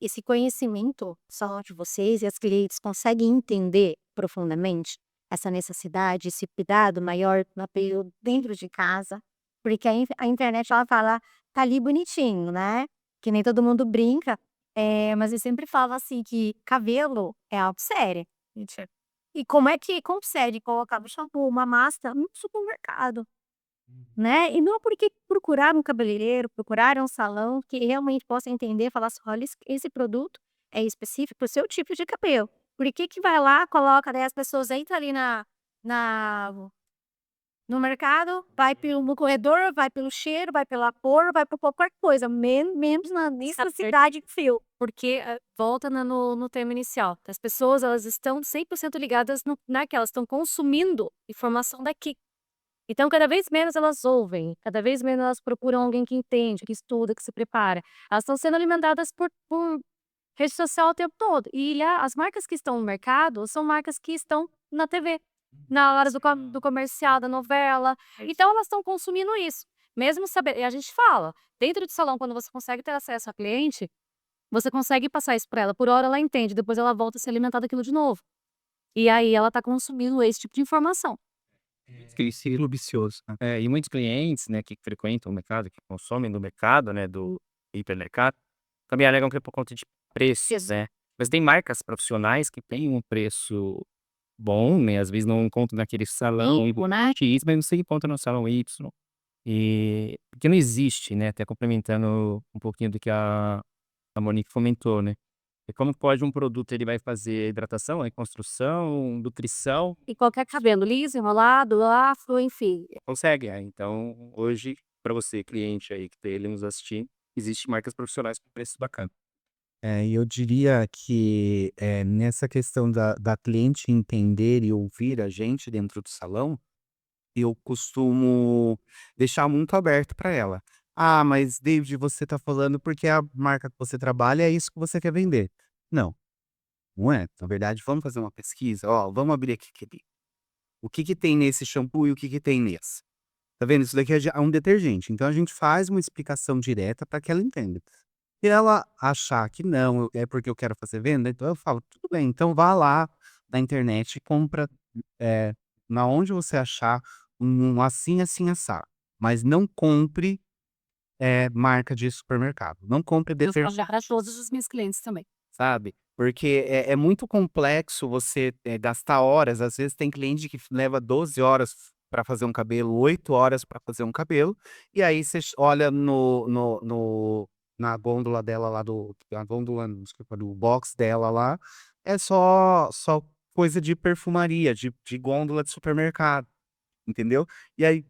esse conhecimento só de vocês e as clientes conseguem entender profundamente essa necessidade, esse cuidado maior no apelo dentro de casa, porque a internet ela fala, tá ali bonitinho, né? Que nem todo mundo brinca, mas eu sempre falo assim que cabelo é algo sério. E como é que consegue colocar um shampoo, uma máscara no supermercado? Né, e não porque procurar um cabeleireiro, procurar um salão que realmente possa entender, falar assim: "Olha, esse produto é específico para o seu tipo de cabelo". Por que vai lá, coloca, daí as pessoas entram ali na no mercado, vai no corredor, vai pelo cheiro, vai pela cor, vai por qualquer coisa, menos na necessidade de fio. Porque volta no termo inicial. As pessoas elas estão 100% ligadas naquelas, estão consumindo informação daqui. Então, cada vez menos elas ouvem, cada vez menos elas procuram alguém que entende, que estuda, que se prepara. Elas estão sendo alimentadas por rede social o tempo todo. E as marcas que estão no mercado são marcas que estão na TV, na hora do comercial, da novela. Então, elas estão consumindo isso. Mesmo saber, e a gente fala, dentro do salão, quando você consegue ter acesso a cliente, você consegue passar isso para ela. Por hora ela entende, depois ela volta a se alimentar daquilo de novo. E aí ela está consumindo esse tipo de informação. aquele ciclo vicioso, né? E muitos clientes, né, que frequentam o mercado, que consomem do mercado, né, do hipermercado, também alegam que é por conta de preços, né. Mas tem marcas profissionais que têm um preço bom, né, às vezes não encontra naquele salão Né? X, mas você encontra no salão Y. Porque não existe, né, até complementando um pouquinho do que a Monique comentou, né. Como pode um produto ele vai fazer hidratação, reconstrução, nutrição. E qualquer cabelo liso, enrolado, afro, enfim. Consegue, então hoje, para você cliente aí que tá ele nos assistindo, existe marcas profissionais com preços bacana. E eu diria que, nessa questão da cliente entender e ouvir a gente dentro do salão, eu costumo deixar muito aberto para ela. "Ah, mas David, você tá falando porque a marca que você trabalha é isso que você quer vender". Não, não é. Na verdade, vamos fazer uma pesquisa? Ó, vamos abrir aqui. O que que tem nesse shampoo e o que que tem nesse? Tá vendo? Isso daqui é um detergente. Então a gente faz uma explicação direta para que ela entenda. Se ela achar que não, é porque eu quero fazer venda, então eu falo: "Tudo bem, então vá lá na internet e compra, na onde você achar um assim, assim, assado, mas não compre, marca de supermercado, não compre Eu falo detergente", para todos os meus clientes também. Sabe? Porque é muito complexo você gastar horas. Às vezes tem cliente que leva 12 horas para fazer um cabelo, 8 horas para fazer um cabelo, e aí você olha na gôndola dela lá na gôndola, desculpa, do box dela lá, é só coisa de perfumaria, de gôndola de supermercado, entendeu? E aí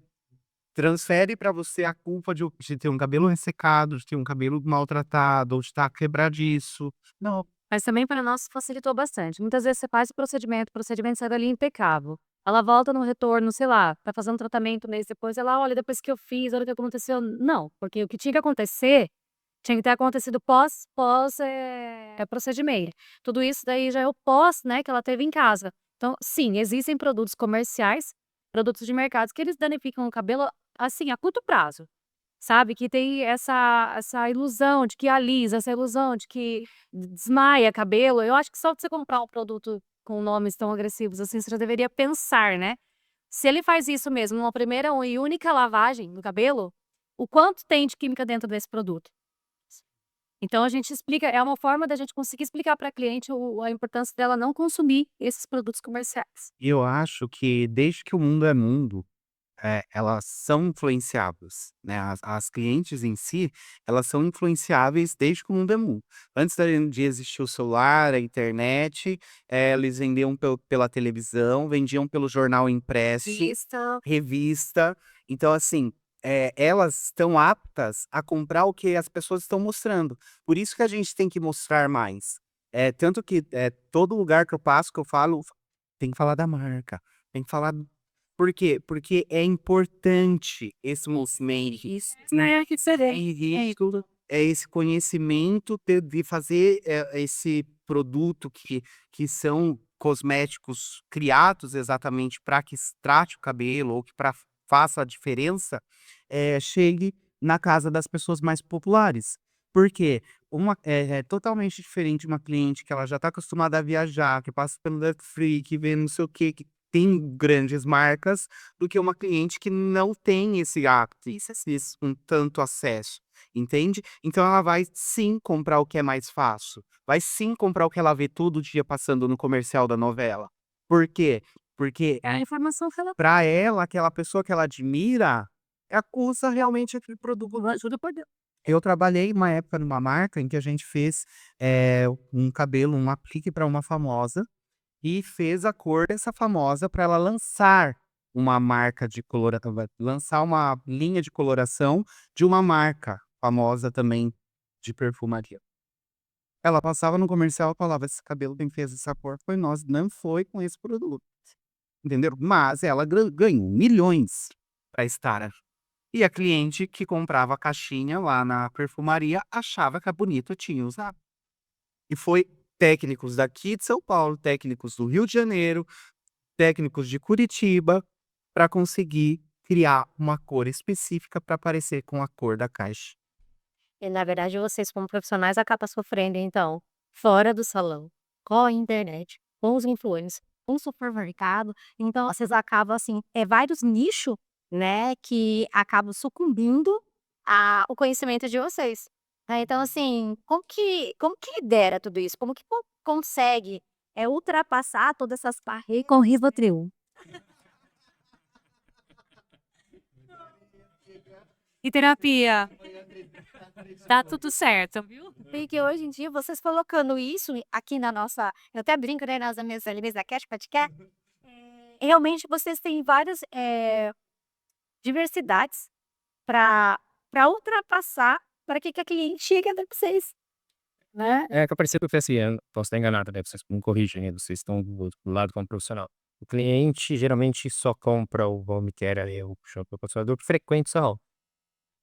transfere para você a culpa de ter um cabelo ressecado, de ter um cabelo maltratado, ou de estar quebradiço. Não. Mas também para nós facilitou bastante. Muitas vezes você faz o procedimento sai dali impecável. Ela volta no retorno, sei lá, vai fazer um tratamento um mês depois, ela olha depois que eu fiz, olha o que aconteceu. Não, porque o que tinha que acontecer, tinha que ter acontecido procedimento. Tudo isso daí já é o pós, né, que ela teve em casa. Então, sim, existem produtos comerciais, produtos de mercado que eles danificam o cabelo, assim, a curto prazo. Sabe, que tem essa ilusão de que alisa, essa ilusão de que desmaia cabelo. Eu acho que só de você comprar um produto com nomes tão agressivos assim, você já deveria pensar, né. Se ele faz isso mesmo numa primeira e única lavagem no cabelo, o quanto tem de química dentro desse produto? Então a gente explica, é uma forma da gente conseguir explicar para a cliente a importância dela não consumir esses produtos comerciais. E eu acho que desde que o mundo é mundo, elas são influenciáveis, né, as clientes em si, elas são influenciáveis desde que o mundo é mundo. Antes de existir o celular, a internet, eles vendiam pela televisão, vendiam pelo jornal impresso, Vista. revista. Então, assim, elas estão aptas a comprar o que as pessoas estão mostrando. Por isso que a gente tem que mostrar mais. Tanto que todo lugar que eu passo, que eu falo, tem que falar da marca, tem que falar. Por quê? Porque é importante esse movimento. Isso, né? Que seria. É esse conhecimento de fazer esse produto que são cosméticos criados exatamente para que trate o cabelo ou que faça a diferença, chegue na casa das pessoas mais populares. Por quê? É totalmente diferente de uma cliente que ela já está acostumada a viajar, que passa pelo Duty Free, que vê não sei o quê, que tem grandes marcas, do que uma cliente que não tem esse hábito, isso com tanto acesso, entende? Então ela vai sim comprar o que é mais fácil, vai sim comprar o que ela vê todo dia passando no comercial da novela. Por quê? Porque É a informação que ela para ela, aquela pessoa que ela admira, acusa realmente aquele produto. ajuda por Deus. Eu trabalhei uma época numa marca em que a gente fez um cabelo, um aplique para uma famosa, e fez a cor dessa famosa para ela lançar uma marca de coloração, lançar uma linha de coloração de uma marca famosa também de perfumaria. Ela passava no comercial e falava: "Esse cabelo quem fez essa cor foi nós, não foi com esse produto", entendeu? Mas ela ganhou milhões para estar. E a cliente que comprava a caixinha lá na perfumaria achava que a bonita tinha usado. E foi técnicos daqui de São Paulo, técnicos do Rio de Janeiro, técnicos de Curitiba, para conseguir criar uma cor específica para parecer com a cor da caixa. E na verdade vocês como profissionais acabam sofrendo então, fora do salão, com a internet, com os influencers, com o supermercado, então vocês acabam assim, vários nichos, né, que acabam sucumbindo a o conhecimento de vocês. Então assim, como que lidera tudo isso? Como que consegue, ultrapassar todas essas barreiras com o Rivotril? E terapia? Tá tudo certo, viu? Porque hoje em dia vocês colocando isso aqui na nossa, eu até brinco, né, nas minhas mesa cast, podcast, realmente vocês têm várias, diversidades para ultrapassar, para que a cliente chegue até vocês, né. É que eu percebo que assim, eu posso estar enganado, né, vocês me corrigem, né, vocês estão do lado como profissional. O cliente geralmente só compra o home care ali, o shampoo condicionador que frequenta o salão.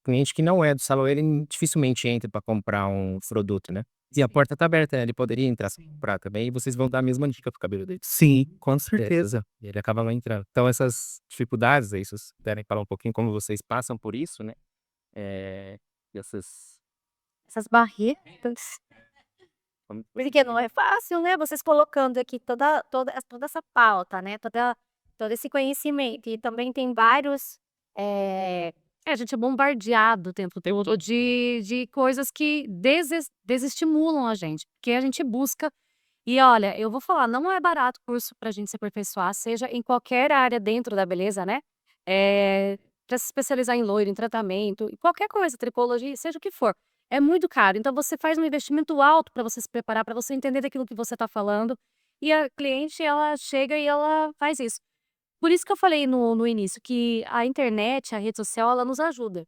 O cliente que não é do salão, ele dificilmente entra para comprar um produto, né. E a porta tá aberta, né, ele poderia entrar pra comprar também e vocês vão dar a mesma dica pro cabelo dele. Sim, com certeza. E ele acaba não entrando. Então essas dificuldades aí, se vocês puderem falar um pouquinho como vocês passam por isso, né, essas Essas barreiras, como porque não é fácil, né, vocês colocando aqui toda essa pauta, né, todo esse conhecimento e também tem vários, A gente é bombardeado o tempo todo de coisas que desestimulam a gente, porque a gente busca E olha, eu vou falar, não é barato o curso pra gente se aperfeiçoar, seja em qualquer área dentro da beleza, né? Pra se especializar em loiro, em tratamento, em qualquer coisa, tricologia, seja o que for. É muito caro. Então você faz um investimento alto para você se preparar, para você entender daquilo que você está falando. E a cliente, ela chega e ela faz isso. Por isso que eu falei no início que a internet, a rede social, ela nos ajuda.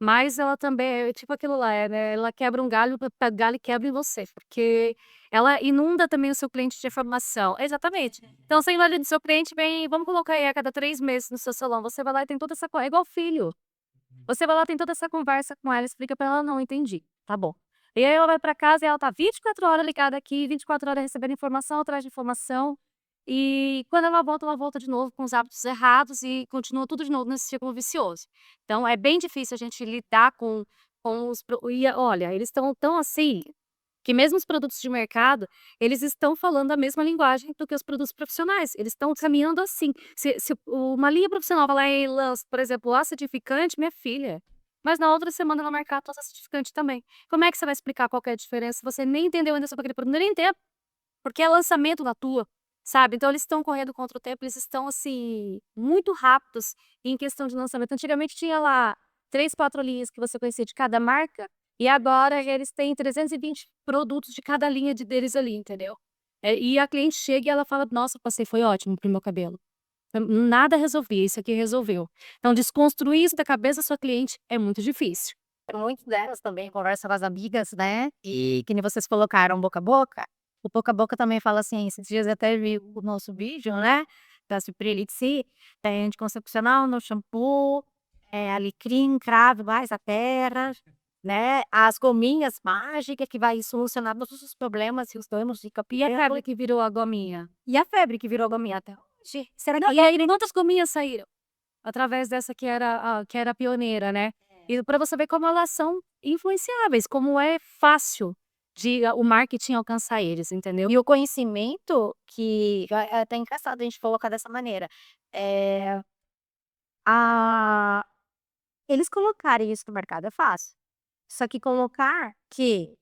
Mas ela também é tipo aquilo lá, né, ela quebra um galho, pega galho e quebra em você, porque ela inunda também o seu cliente de informação. Exatamente. Então você invalida o seu cliente, vem, vamos colocar aí a cada 3 meses no seu salão, você vai lá e tem toda essa co é igual filho. Você vai lá, tem toda essa conversa com ela, explica pra ela: "Não, entendi, tá bom". E aí ela vai pra casa e ela tá 24 horas ligada aqui, 24 horas recebendo informação atrás de informação, e quando ela volta de novo com os hábitos errados e continua tudo de novo nesse círculo vicioso. Então é bem difícil a gente lidar com os pro e olha, eles estão tão assim, que mesmo os produtos de mercado, eles estão falando a mesma linguagem do que os produtos profissionais, eles estão caminhando assim. Se uma linha profissional vai lá e lança, por exemplo, o acidificante, minha filha, mas na outra semana ela marcar o acidificante também. Como é que você vai explicar qual que é a diferença se você nem entendeu ainda sobre aquele produto? Nem tempo, porque é lançamento da tua, sabe. Então eles estão correndo contra o tempo, eles estão, assim, muito rápidos em questão de lançamento. Antigamente tinha lá 3, 4 linhas que você conhecia de cada marca, e agora eles têm 320 produtos de cada linha deles ali, entendeu. E a cliente chega e ela fala: "Nossa, passei, foi ótimo para o meu cabelo. Nada resolvia, isso aqui resolveu". Então desconstruir isso da cabeça da sua cliente é muito difícil. Muitas delas também conversam com as amigas, né, e que nem vocês colocaram boca a boca, o boca a boca também fala assim, esses dias eu até vi o nosso vídeo, né, da Suprelitzi, tem anticoncepcional no shampoo, alecrim, cravo, mais a terra, né, as gominhas mágicas que vai solucionar todos os problemas e os danos de E a cabelo, febre que virou a gominha? e a febre que virou gominha até hoje. Será Não, que e aí quantas gominhas saíram? Através dessa que era a pioneira, né. E para você ver como elas são influenciáveis, como é fácil de o marketing alcançar eles, entendeu. e o conhecimento que é até engraçado a gente colocar dessa maneira, eh, a eles colocarem isso no mercado é fácil, só que colocar que,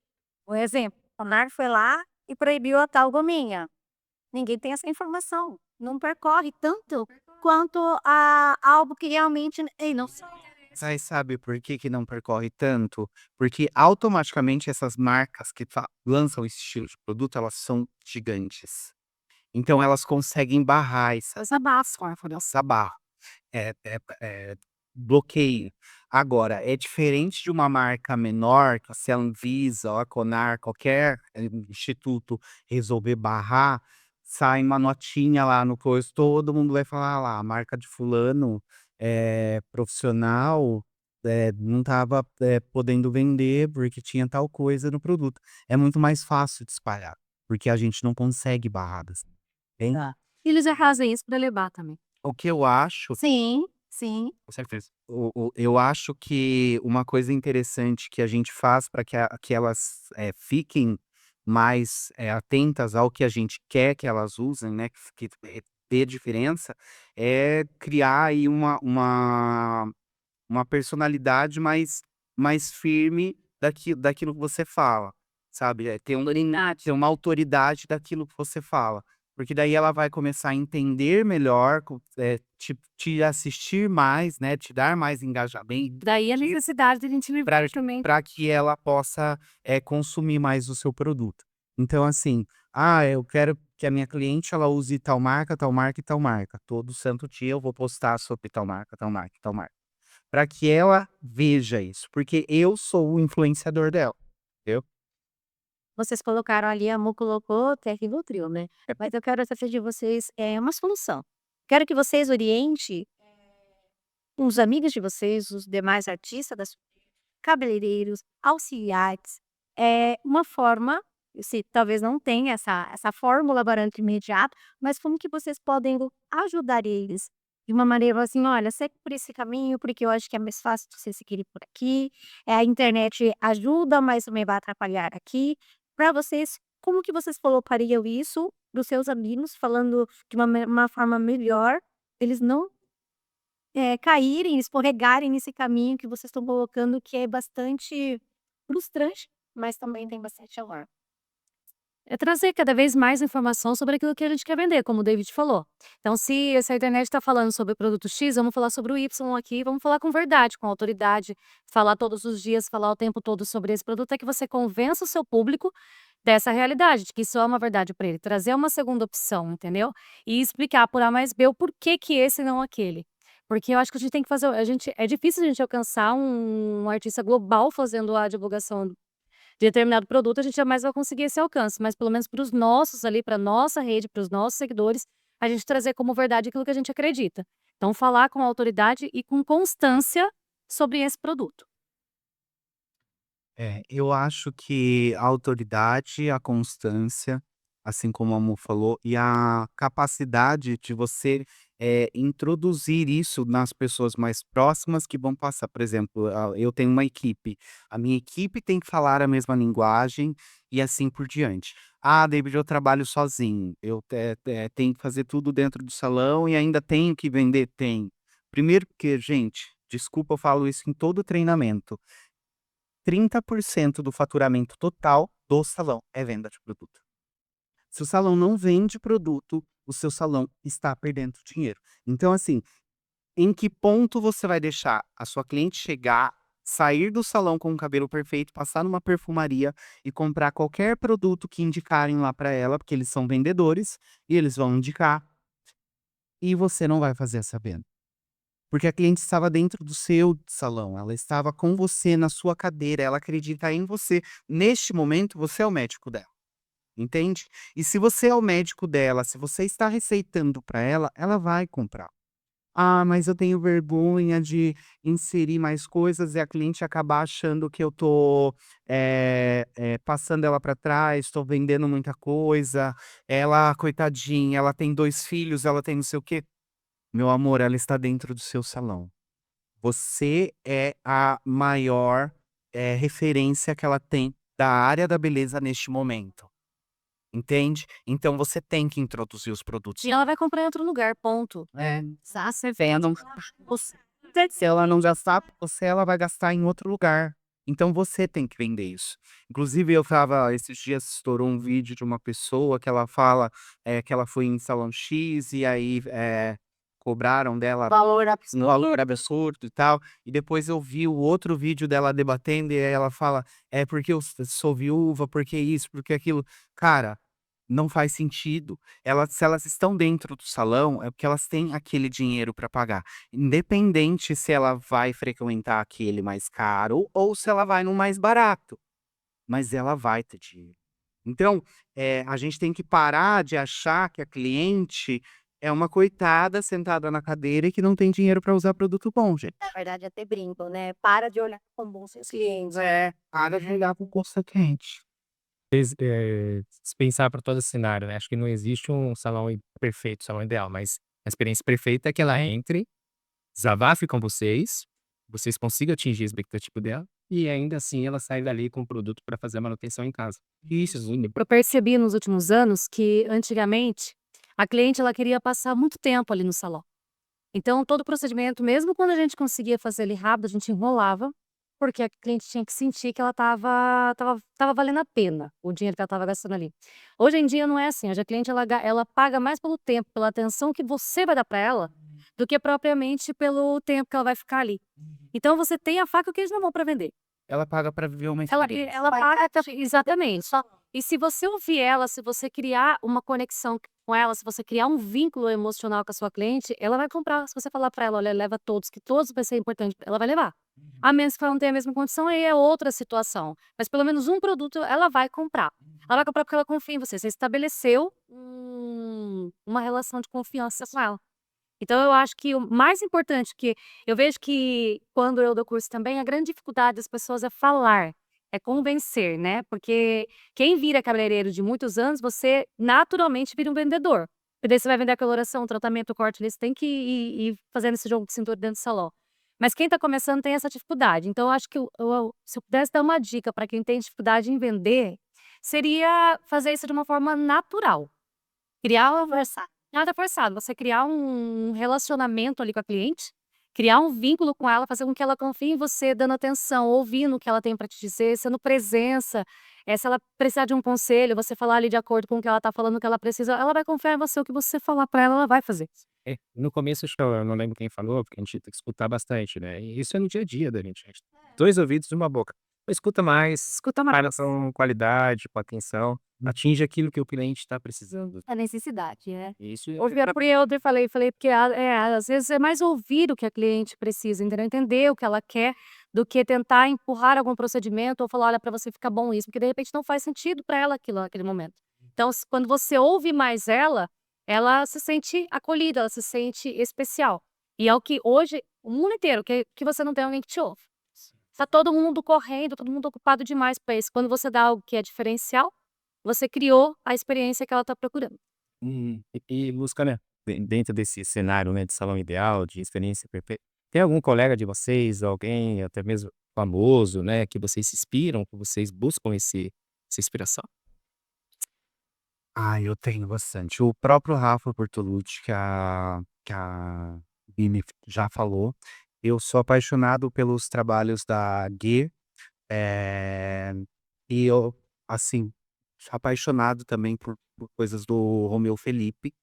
por exemplo, o NAR foi lá e proibiu a tal gominha, ninguém tem essa informação, não percorre tanto quanto a algo que realmente ei, não sei. Mas sabe por que que não percorre tanto? Porque automaticamente essas marcas que lançam esse estilo de produto, elas são gigantes. Então elas conseguem barrar essa barra. Bloqueio. Agora, é diferente de uma marca menor, que se a Anvisa ou a Conar, qualquer instituto resolver barrar, sai uma notinha lá no coisa, todo mundo vai falar: "Ah lá, a marca de fulano, profissional, não estava, podendo vender porque tinha tal coisa no produto". É muito mais fácil de espalhar, porque a gente não consegue barradas. Bem, Tá. E eles fazem isso para levar também. o que eu acho. Sim, sim. Com certeza. Eu acho que uma coisa interessante que a gente faz para que elas, fiquem mais, atentas ao que a gente quer que elas usem, né, que dê diferença, é criar aí uma personalidade mais firme daquilo que você fala, sabe, ter uma autoridade daquilo que você fala, porque daí ela vai começar a entender melhor, te assistir mais, né, te dar mais engajamento, Daí a necessidade de a gente para levar também. que ela possa, consumir mais o seu produto. Então assim, eu quero que a minha cliente ela use tal marca, tal marca e tal marca. Todo santo dia eu vou postar sobre tal marca, tal marca e tal marca. Para que ela veja isso, porque eu sou o influenciador dela, entendeu? Vocês colocaram ali a Mu colocou Terrinutril, né. Mas eu quero saber de vocês, uma solução. Quero que vocês oriente os amigos de vocês, os demais artistas das cabeleireiros, auxiliares, uma forma, se talvez não tenha essa fórmula agora de imediato, mas como que vocês podem ajudar eles de uma maneira assim: "Olha, segue por esse caminho, porque eu acho que é mais fácil você seguir por aqui, a internet ajuda, mas também vai atrapalhar aqui". Para vocês, como que vocês colocariam isso para os seus amigos, falando de uma forma melhor, eles não caírem, escorregarem nesse caminho que vocês estão colocando, que é bastante frustrante, mas também tem bastante amor. é trazer cada vez mais informação sobre aquilo que a gente quer vender, como o David falou. Então, se a internet está falando sobre o produto X, vamos falar sobre o Y aqui, vamos falar com verdade, com autoridade, falar todos os dias, falar o tempo todo sobre esse produto, é que você convença o seu público dessa realidade, de que isso é uma verdade para ele. Trazer uma segunda opção, entendeu? E explicar por A mais B o porquê que esse não aquele. Porque eu acho que a gente tem que fazer. É difícil a gente alcançar um artista global fazendo a divulgação de determinado produto, a gente jamais vai conseguir esse alcance, mas pelo menos para os nossos ali, para nossa rede, para os nossos seguidores, a gente trazer como verdade aquilo que a gente acredita. Então, falar com autoridade e com constância sobre esse produto. Eu acho que a autoridade, a constância, assim como a Mo falou, e a capacidade de você, introduzir isso nas pessoas mais próximas que vão passar. Por exemplo, eu tenho uma equipe, a minha equipe tem que falar a mesma linguagem e assim por diante. "Ah, David, eu trabalho sozinho, eu tenho que fazer tudo dentro do salão e ainda tenho que vender?" Tem. Primeiro porque, gente, desculpa, eu falo isso em todo treinamento. 30% do faturamento total do salão é venda de produto. Se o salão não vende produto, o seu salão está perdendo dinheiro. Então, assim, em que ponto você vai deixar a sua cliente chegar, sair do salão com o cabelo perfeito, passar numa perfumaria e comprar qualquer produto que indicarem lá para ela, porque eles são vendedores e eles vão indicar, e você não vai fazer essa venda? Porque a cliente estava dentro do seu salão, ela estava com você na sua cadeira, ela acredita em você. Neste momento, você é o médico dela, entende? E se você é o médico dela, se você está receitando para ela, ela vai comprar. "Ah, mas eu tenho vergonha de inserir mais coisas e a cliente acabar achando que eu tô, passando ela para trás, estou vendendo muita coisa, ela, coitadinha, ela tem 2 filhos, ela tem não sei o quê." Meu amor, ela está dentro do seu salão. Você é a maior, referência que ela tem da área da beleza neste momento, entende? Então você tem que introduzir os produtos. E ela vai comprar em outro lugar, ponto. Você Vendo. Se ela não gastar com você, ela vai gastar em outro lugar. Então você tem que vender isso. Inclusive, eu estava esses dias estourou um vídeo de uma pessoa que ela fala, que ela foi em salão X e aí, cobraram dela um valor absurdo e tal. E depois eu vi o outro vídeo dela debatendo e aí ela fala: "É porque eu sou viúva, porque isso, porque aquilo." Cara, não faz sentido. Se elas estão dentro do salão, é porque elas têm aquele dinheiro para pagar. Independente se ela vai frequentar aquele mais caro ou se ela vai no mais barato, mas ela vai ter dinheiro. Então, a gente tem que parar de achar que a cliente é uma coitada sentada na cadeira e que não tem dinheiro para usar produto bom, gente. na verdade até brinco, né? Para de olhar como bons seus clientes. Para de olhar com coça quente. Se pensar para todo cenário, né, acho que não existe um salão perfeito, salão ideal, mas a experiência perfeita é que ela entre, desabafe com vocês consigam atingir a expectativa dela, e ainda assim ela sai dali com o produto para fazer a manutenção em casa. Isso, Eu percebi nos últimos anos que, antigamente, a cliente ela queria passar muito tempo ali no salão. Então, todo o procedimento, mesmo quando a gente conseguia fazer ele rápido, a gente enrolava, porque a cliente tinha que sentir que ela tava valendo a pena o dinheiro que ela estava gastando ali. Hoje em dia não é assim, hoje a cliente ela paga mais pelo tempo, pela atenção que você vai dar para ela, do que propriamente pelo tempo que ela vai ficar ali. Então você tem a faca e o queijo na mão para vender. Ela paga para viver uma Ela experiência. ela paga exatamente. E se você ouvir ela, se você criar uma conexão com ela, se você criar um vínculo emocional com a sua cliente, ela vai comprar. Se você falar para ela: "Olha, leva todos, que todos vai ser importante", ela vai levar. A menos que ela não tenha a mesma condição, aí é outra situação. Mas pelo menos um produto ela vai comprar. Ela vai comprar porque ela confia em você. Você estabeleceu uma relação de confiança com ela. Então eu acho que o mais importante que eu vejo que quando eu dou curso também, a grande dificuldade das pessoas é falar, é convencer, né, porque quem vira cabeleireiro de muitos anos, você naturalmente vira um vendedor. Porque daí você vai vender a coloração, o tratamento, o corte, ali, você tem que ir fazendo esse jogo de cintura dentro do salão. Mas quem tá começando tem essa dificuldade, então eu acho que se eu pudesse dar uma dica para quem tem dificuldade em vender, seria fazer isso de uma forma natural. Criar uma nada forçado, você criar um relacionamento ali com a cliente, criar um vínculo com ela, fazer com que ela confie em você, dando atenção, ouvindo o que ela tem para te dizer, sendo presença. Se ela precisar de um conselho, você falar ali de acordo com o que ela tá falando, o que ela precisa, ela vai confiar em você, o que você falar para ela vai fazer. No começo, acho que eu não lembro quem falou, porque a gente tem que escutar bastante, né? E isso é no dia a dia da gente. 2 ouvidos e 1 boca. Escuta mais, Escuta mais. fala com qualidade, com atenção, atinge aquilo que o cliente está precisando. A necessidade, Isso Ouvir, porque eu falei, porque às vezes é mais ouvir o que a cliente precisa, entendeu? Entender o que ela quer, do que tentar empurrar algum procedimento ou falar, olha, para você ficar bom isso, porque de repente não faz sentido para ela aquilo naquele momento. Então, quando você ouve mais ela se sente acolhida, ela se sente especial. E é o que hoje, o mundo inteiro, que você não tem alguém que te ouve. Tá todo mundo correndo, todo mundo ocupado demais para isso. Quando você dá algo que é diferencial, você criou a experiência que ela tá procurando. E busca, né, dentro desse cenário, né, de salão ideal, de experiência perfeita, tem algum colega de vocês, alguém até mesmo famoso, né, que vocês se inspiram, que vocês buscam essa inspiração? Eu tenho bastante. O próprio Rafa Bortolucci, que a Vini já falou, eu sou apaixonado pelos trabalhos da Guê, eh, e eu, assim, sou apaixonado também por coisas do Romeu Felipe,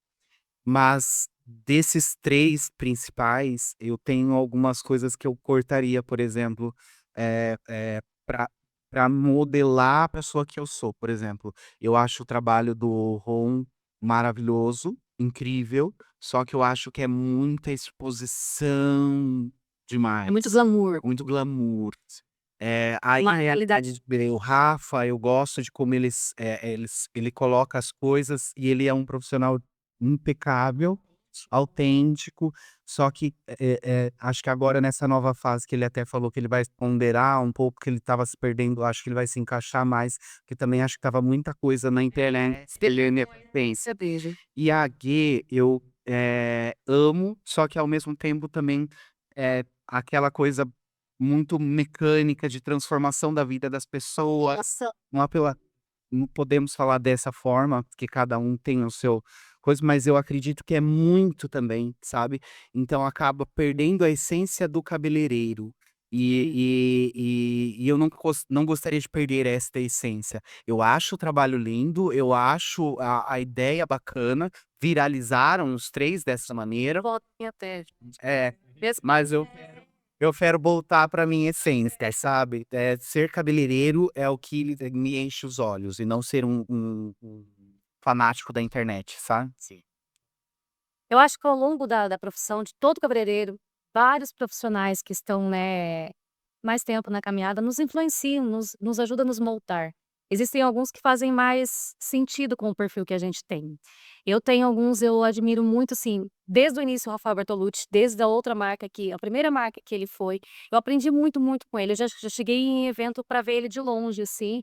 mas desses 3 principais, eu tenho algumas coisas que eu cortaria, por exemplo, para modelar a pessoa que eu sou. Por exemplo, eu acho o trabalho do Ron maravilhoso, incrível, só que eu acho que é muita exposição É muito demais, glamour. muito glamour. Aí Uma realidade. o Rafa, eu gosto de como ele coloca as coisas e ele é um profissional impecável, autêntico, só que, acho que agora nessa nova fase que ele até falou que ele vai ponderar um pouco, que ele estava se perdendo, acho que ele vai se encaixar mais, porque também acho que estava muita coisa na internet, ele pensa. E a Gue eu, amo, só que ao mesmo tempo também, aquela coisa muito mecânica de transformação da vida das pessoas, Nossa, não podemos falar dessa forma, porque cada um tem o seu coisa, mas eu acredito que é muito também, sabe? Então acaba perdendo a essência do cabeleireiro. E eu não gostaria de perder esta essência. Eu acho o trabalho lindo, eu acho a ideia bacana, viralizaram os 3 dessa maneira. Voltem até. É, mas eu quero voltar pra minha essência, sabe? Ser cabeleireiro é o que me enche os olhos e não ser um fanático da internet, sabe? Sim. Eu acho que ao longo da profissão de todo cabeleireiro, vários profissionais que estão, né, mais tempo na caminhada nos influenciam, nos ajudam a nos moldar. Existem alguns que fazem mais sentido com o perfil que a gente tem. Eu tenho alguns, eu admiro muito, assim, desde o início o Rafael Bertolucci, desde a outra marca a primeira marca que ele foi, eu aprendi muito, muito com ele. Eu já cheguei em evento para ver ele de longe, assim,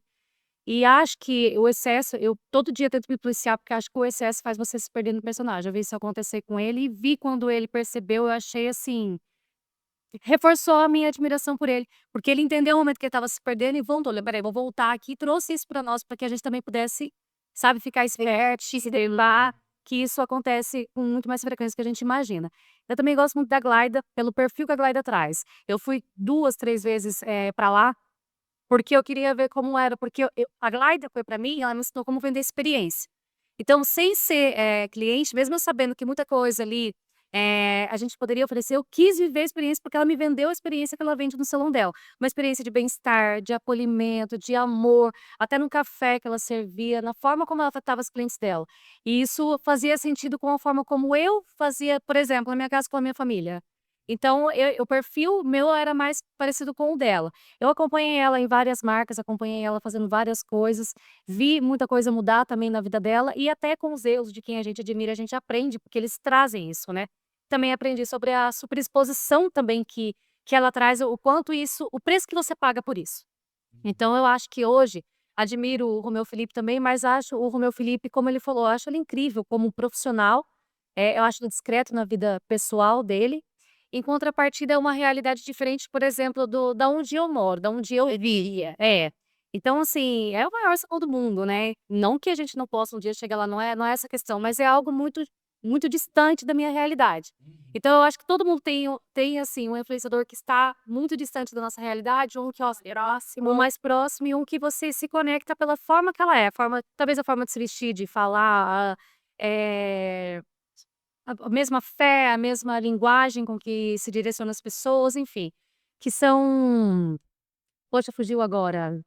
e acho que o excesso, eu todo dia tento me policiar, porque acho que o excesso faz você se perder no personagem. Eu vi isso acontecer com ele e vi quando ele percebeu, eu achei assim, reforçou a minha admiração por ele, porque ele entendeu o momento que ele estava se perdendo e voltou, olha, peraí, vou voltar aqui, trouxe isso para nós, para que a gente também pudesse, sabe, ficar esperto, se driblar, que isso acontece com muito mais frequência que a gente imagina. Eu também gosto muito da Glaida, pelo perfil que a Glaida traz. Eu fui 2, 3 vezes para lá, porque eu queria ver como era, porque a Glaida foi para mim, ela me ensinou como vender experiência. Então, sem ser, cliente, mesmo eu sabendo que muita coisa ali, a gente poderia oferecer, eu quis viver a experiência, porque ela me vendeu a experiência que ela vende no salão dela. Uma experiência de bem-estar, de acolhimento, de amor, até no café que ela servia, na forma como ela tratava os clientes dela. E isso fazia sentido com a forma como eu fazia, por exemplo, na minha casa com a minha família. Então, o perfil meu era mais parecido com o dela. Eu acompanhei ela em várias marcas, acompanhei ela fazendo várias coisas, vi muita coisa mudar também na vida dela e até com os erros de quem a gente admira, a gente aprende, porque eles trazem isso, né. Também aprendi sobre a superexposição também que ela traz, o quanto isso o preço que você paga por isso. Então eu acho que hoje, admiro o Romeu Felipe também, mas acho o Romeu Felipe, como ele falou, eu acho ele incrível como profissional, eu acho ele discreto na vida pessoal dele. Em contrapartida, é uma realidade diferente, por exemplo, da onde eu moro, da onde eu vivia. Então, assim, é o maior salão do mundo, né. Não que a gente não possa um dia chegar lá, não é essa questão, mas é algo muito muito distante da minha realidade. Então, eu acho que todo mundo tem assim, um influenciador que está muito distante da nossa realidade, um que é o mais próximo e um que você se conecta pela forma que ela é, talvez a forma de se vestir, de falar, a mesma fé, a mesma linguagem com que se direciona as pessoas, enfim, que são, poxa, fugiu agora.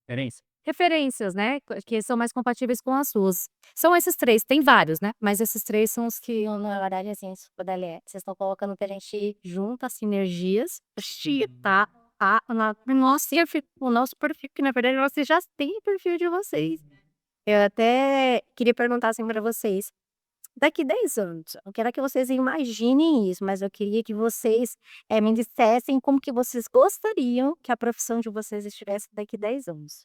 Referência. Referências, né, que são mais compatíveis com as suas. São esses 3, tem vários, né, mas esses 3 são os que Não, na verdade, assim, vocês estão colocando que a gente junta sinergias, tá? O nosso perfil, que na verdade vocês já têm o perfil de vocês. Eu até queria perguntar assim para vocês, daqui 10 anos, eu não quero que vocês imaginem isso, mas eu queria que vocês me dissessem como que vocês gostariam que a profissão de vocês estivesse daqui 10 anos.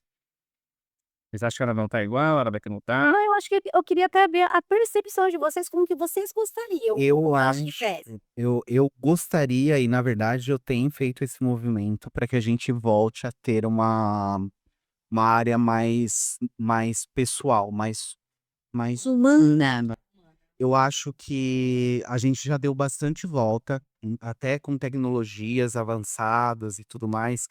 Vocês acham que ela não tá igual, ela vai que não tá? Não, eu acho que eu queria até ver a percepção de vocês, como que vocês gostariam Eu que ela acho, estivesse. eu gostaria, e na verdade eu tenho feito esse movimento para que a gente volte a ter uma área mais pessoal, mais humana. Eu acho que a gente já deu bastante volta, até com tecnologias avançadas e tudo mais.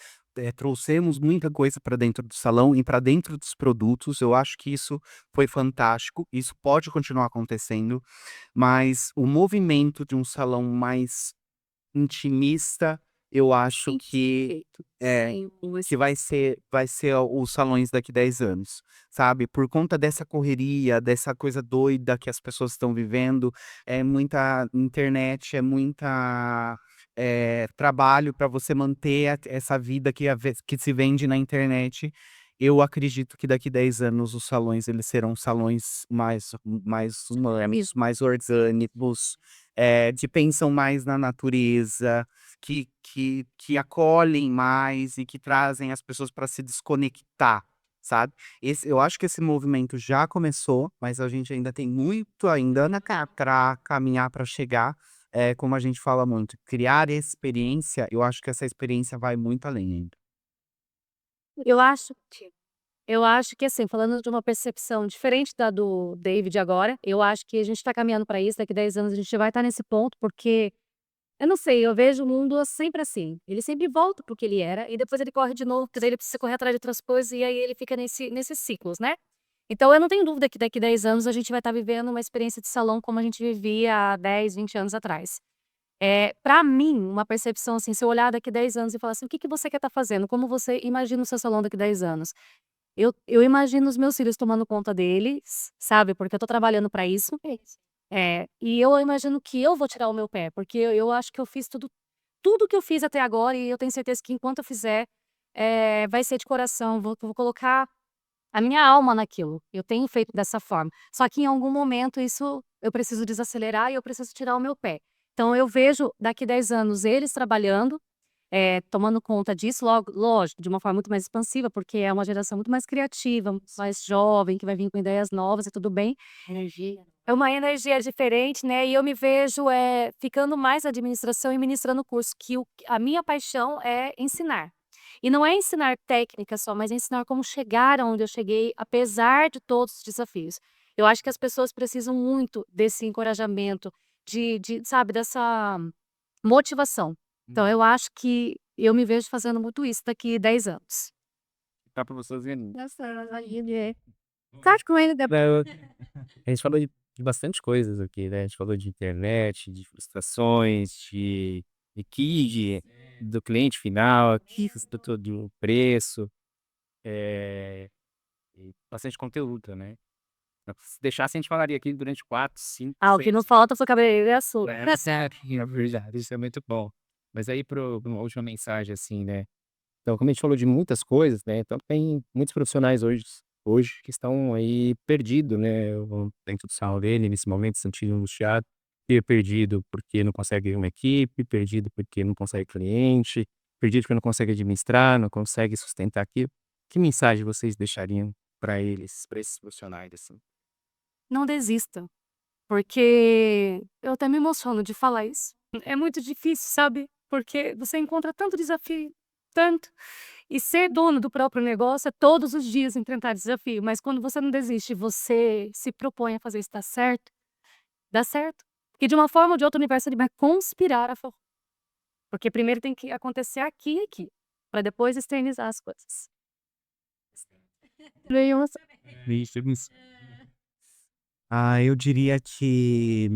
Trouxemos muita coisa para dentro do salão e para dentro dos produtos. Eu acho que isso foi fantástico. Isso pode continuar acontecendo, mas o movimento de um salão mais intimista, eu acho que é que vai ser os salões daqui 10 anos, sabe? Por conta dessa correria, dessa coisa doida que as pessoas estão vivendo, é muita internet, é muita trabalho para você manter essa vida que se vende na internet. Eu acredito que daqui 10 anos os salões eles serão salões mais humanos, mais orgânicos, que pensam mais na natureza, que acolhem mais e que trazem as pessoas para se desconectar, sabe? Eu acho que esse movimento já começou, mas a gente ainda tem muito ainda para caminhar para chegar. Como a gente fala muito, criar experiência, eu acho que essa experiência vai muito além ainda. Eu acho que, assim, falando de uma percepção diferente da do David agora, eu acho que a gente está caminhando para isso, daqui 10 anos a gente vai estar nesse ponto, porque, eu não sei, eu vejo o mundo sempre assim, ele sempre volta para o que ele era e depois ele corre de novo, porque daí ele precisa correr atrás de outras coisas e aí ele fica nesses ciclos, né. Então eu não tenho dúvida que daqui 10 anos a gente vai estar vivendo uma experiência de salão como a gente vivia há 10, 20 anos atrás. Pra mim, uma percepção, assim, se eu olhar daqui 10 anos e falar assim: "O que que você quer estar fazendo? Como você imagina o seu salão daqui 10 anos?". Eu imagino os meus filhos tomando conta deles, sabe, porque eu tô trabalhando pra isso. E eu imagino que eu vou tirar o meu pé, porque eu acho que eu fiz tudo que eu fiz até agora e eu tenho certeza que enquanto eu fizer, vai ser de coração, vou colocar a minha alma naquilo. Eu tenho feito dessa forma. Só que em algum momento isso eu preciso desacelerar e eu preciso tirar o meu pé. Então eu vejo daqui 10 anos eles trabalhando, tomando conta disso, logo lógico, de uma forma muito mais expansiva, porque é uma geração muito mais criativa, muito mais jovem, que vai vir com ideias novas e tudo bem. Energia. É uma energia diferente, né, e eu me vejo, ficando mais na administração e ministrando curso, que a minha paixão é ensinar. E não é ensinar técnica só, mas ensinar como chegar aonde eu cheguei, apesar de todos os desafios. Eu acho que as pessoas precisam muito desse encorajamento, sabe, dessa motivação. Então eu acho que eu me vejo fazendo muito isso daqui 10 anos. Tá pra vocês verem. Nossa, tá com ele depois. A gente falou de bastante coisas aqui, né? A gente falou de internet, de frustrações, de equipe, do cliente final, aqui do preço, e bastante conteúdo, né? Se deixasse, a gente falaria aqui durante 4, 5, Ah, o que não 6. falta foi cabeleireiro e açúcar. É verdade, isso é muito bom. Mas aí, pra uma última mensagem, assim, né? Então, como a gente falou de muitas coisas, né? Então, tem muitos profissionais hoje que estão aí perdidos, né? Dentro do salão dele, nesse momento, se sentindo angustiado, perdido porque não consegue uma equipe, perdido porque não consegue cliente, perdido porque não consegue administrar, não consegue sustentar aquilo. Que mensagem vocês deixariam para eles, para esses profissionais, assim? Não desista, porque eu até me emociono de falar isso. É muito difícil, sabe? Porque você encontra tanto desafio, tanto. E ser dono do próprio negócio é todos os dias enfrentar desafio, mas quando você não desiste, você se propõe a fazer isso dar certo, dá certo. Porque de uma forma ou de outra o universo ele vai conspirar a favor. Porque primeiro tem que acontecer aqui e aqui, para depois externizar as coisas. Nenhuma Eu diria que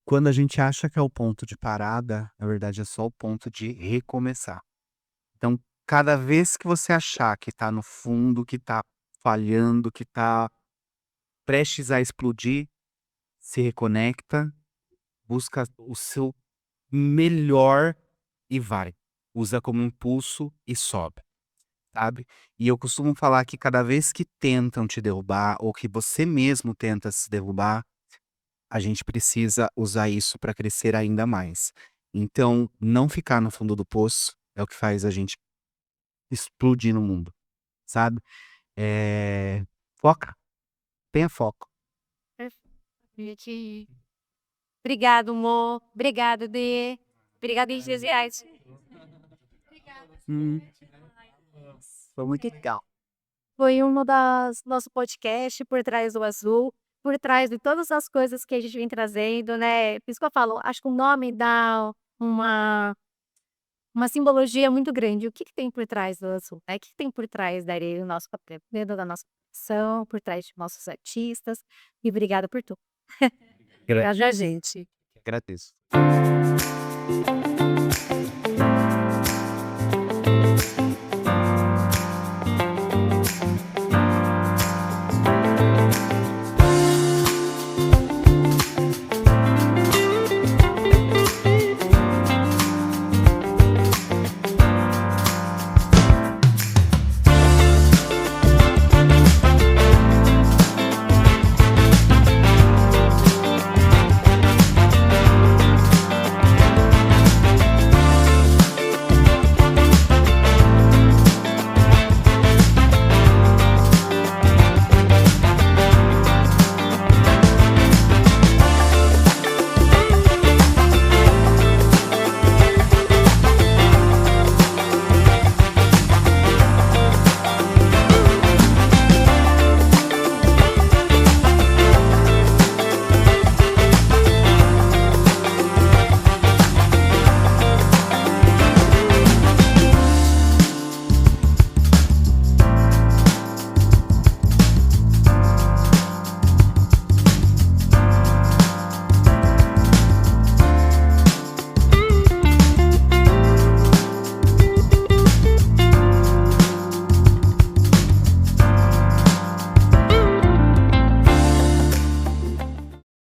quando a gente acha que é o ponto de parada, na verdade é só o ponto de recomeçar. Então, cada vez que você achar que tá no fundo, que tá falhando, que tá prestes a explodir, se reconecta, busca o seu melhor e vai. Usa como impulso e sobe, sabe? E eu costumo falar que cada vez que tentam te derrubar ou que você mesmo tenta se derrubar, a gente precisa usar isso para crescer ainda mais. Então, não ficar no fundo do poço é o que faz a gente explodir no mundo, sabe? Foca, tenha foco. Gente. Obrigado, Mo. Obrigado, Dê. Obrigada, Engenhais. Foi muito legal. Foi um das nosso podcast Por Trás do Azul, por trás de todas as coisas que a gente vem trazendo, né? Por isso que eu falo, acho que o nome dá uma simbologia muito grande. O que que tem por trás do azul, né? O que que tem por trás da areia, do nosso papel, dentro da nossa profissão, por trás de nossos artistas. E obrigada por tudo. Gra- Obrigada, gente. Agradeço.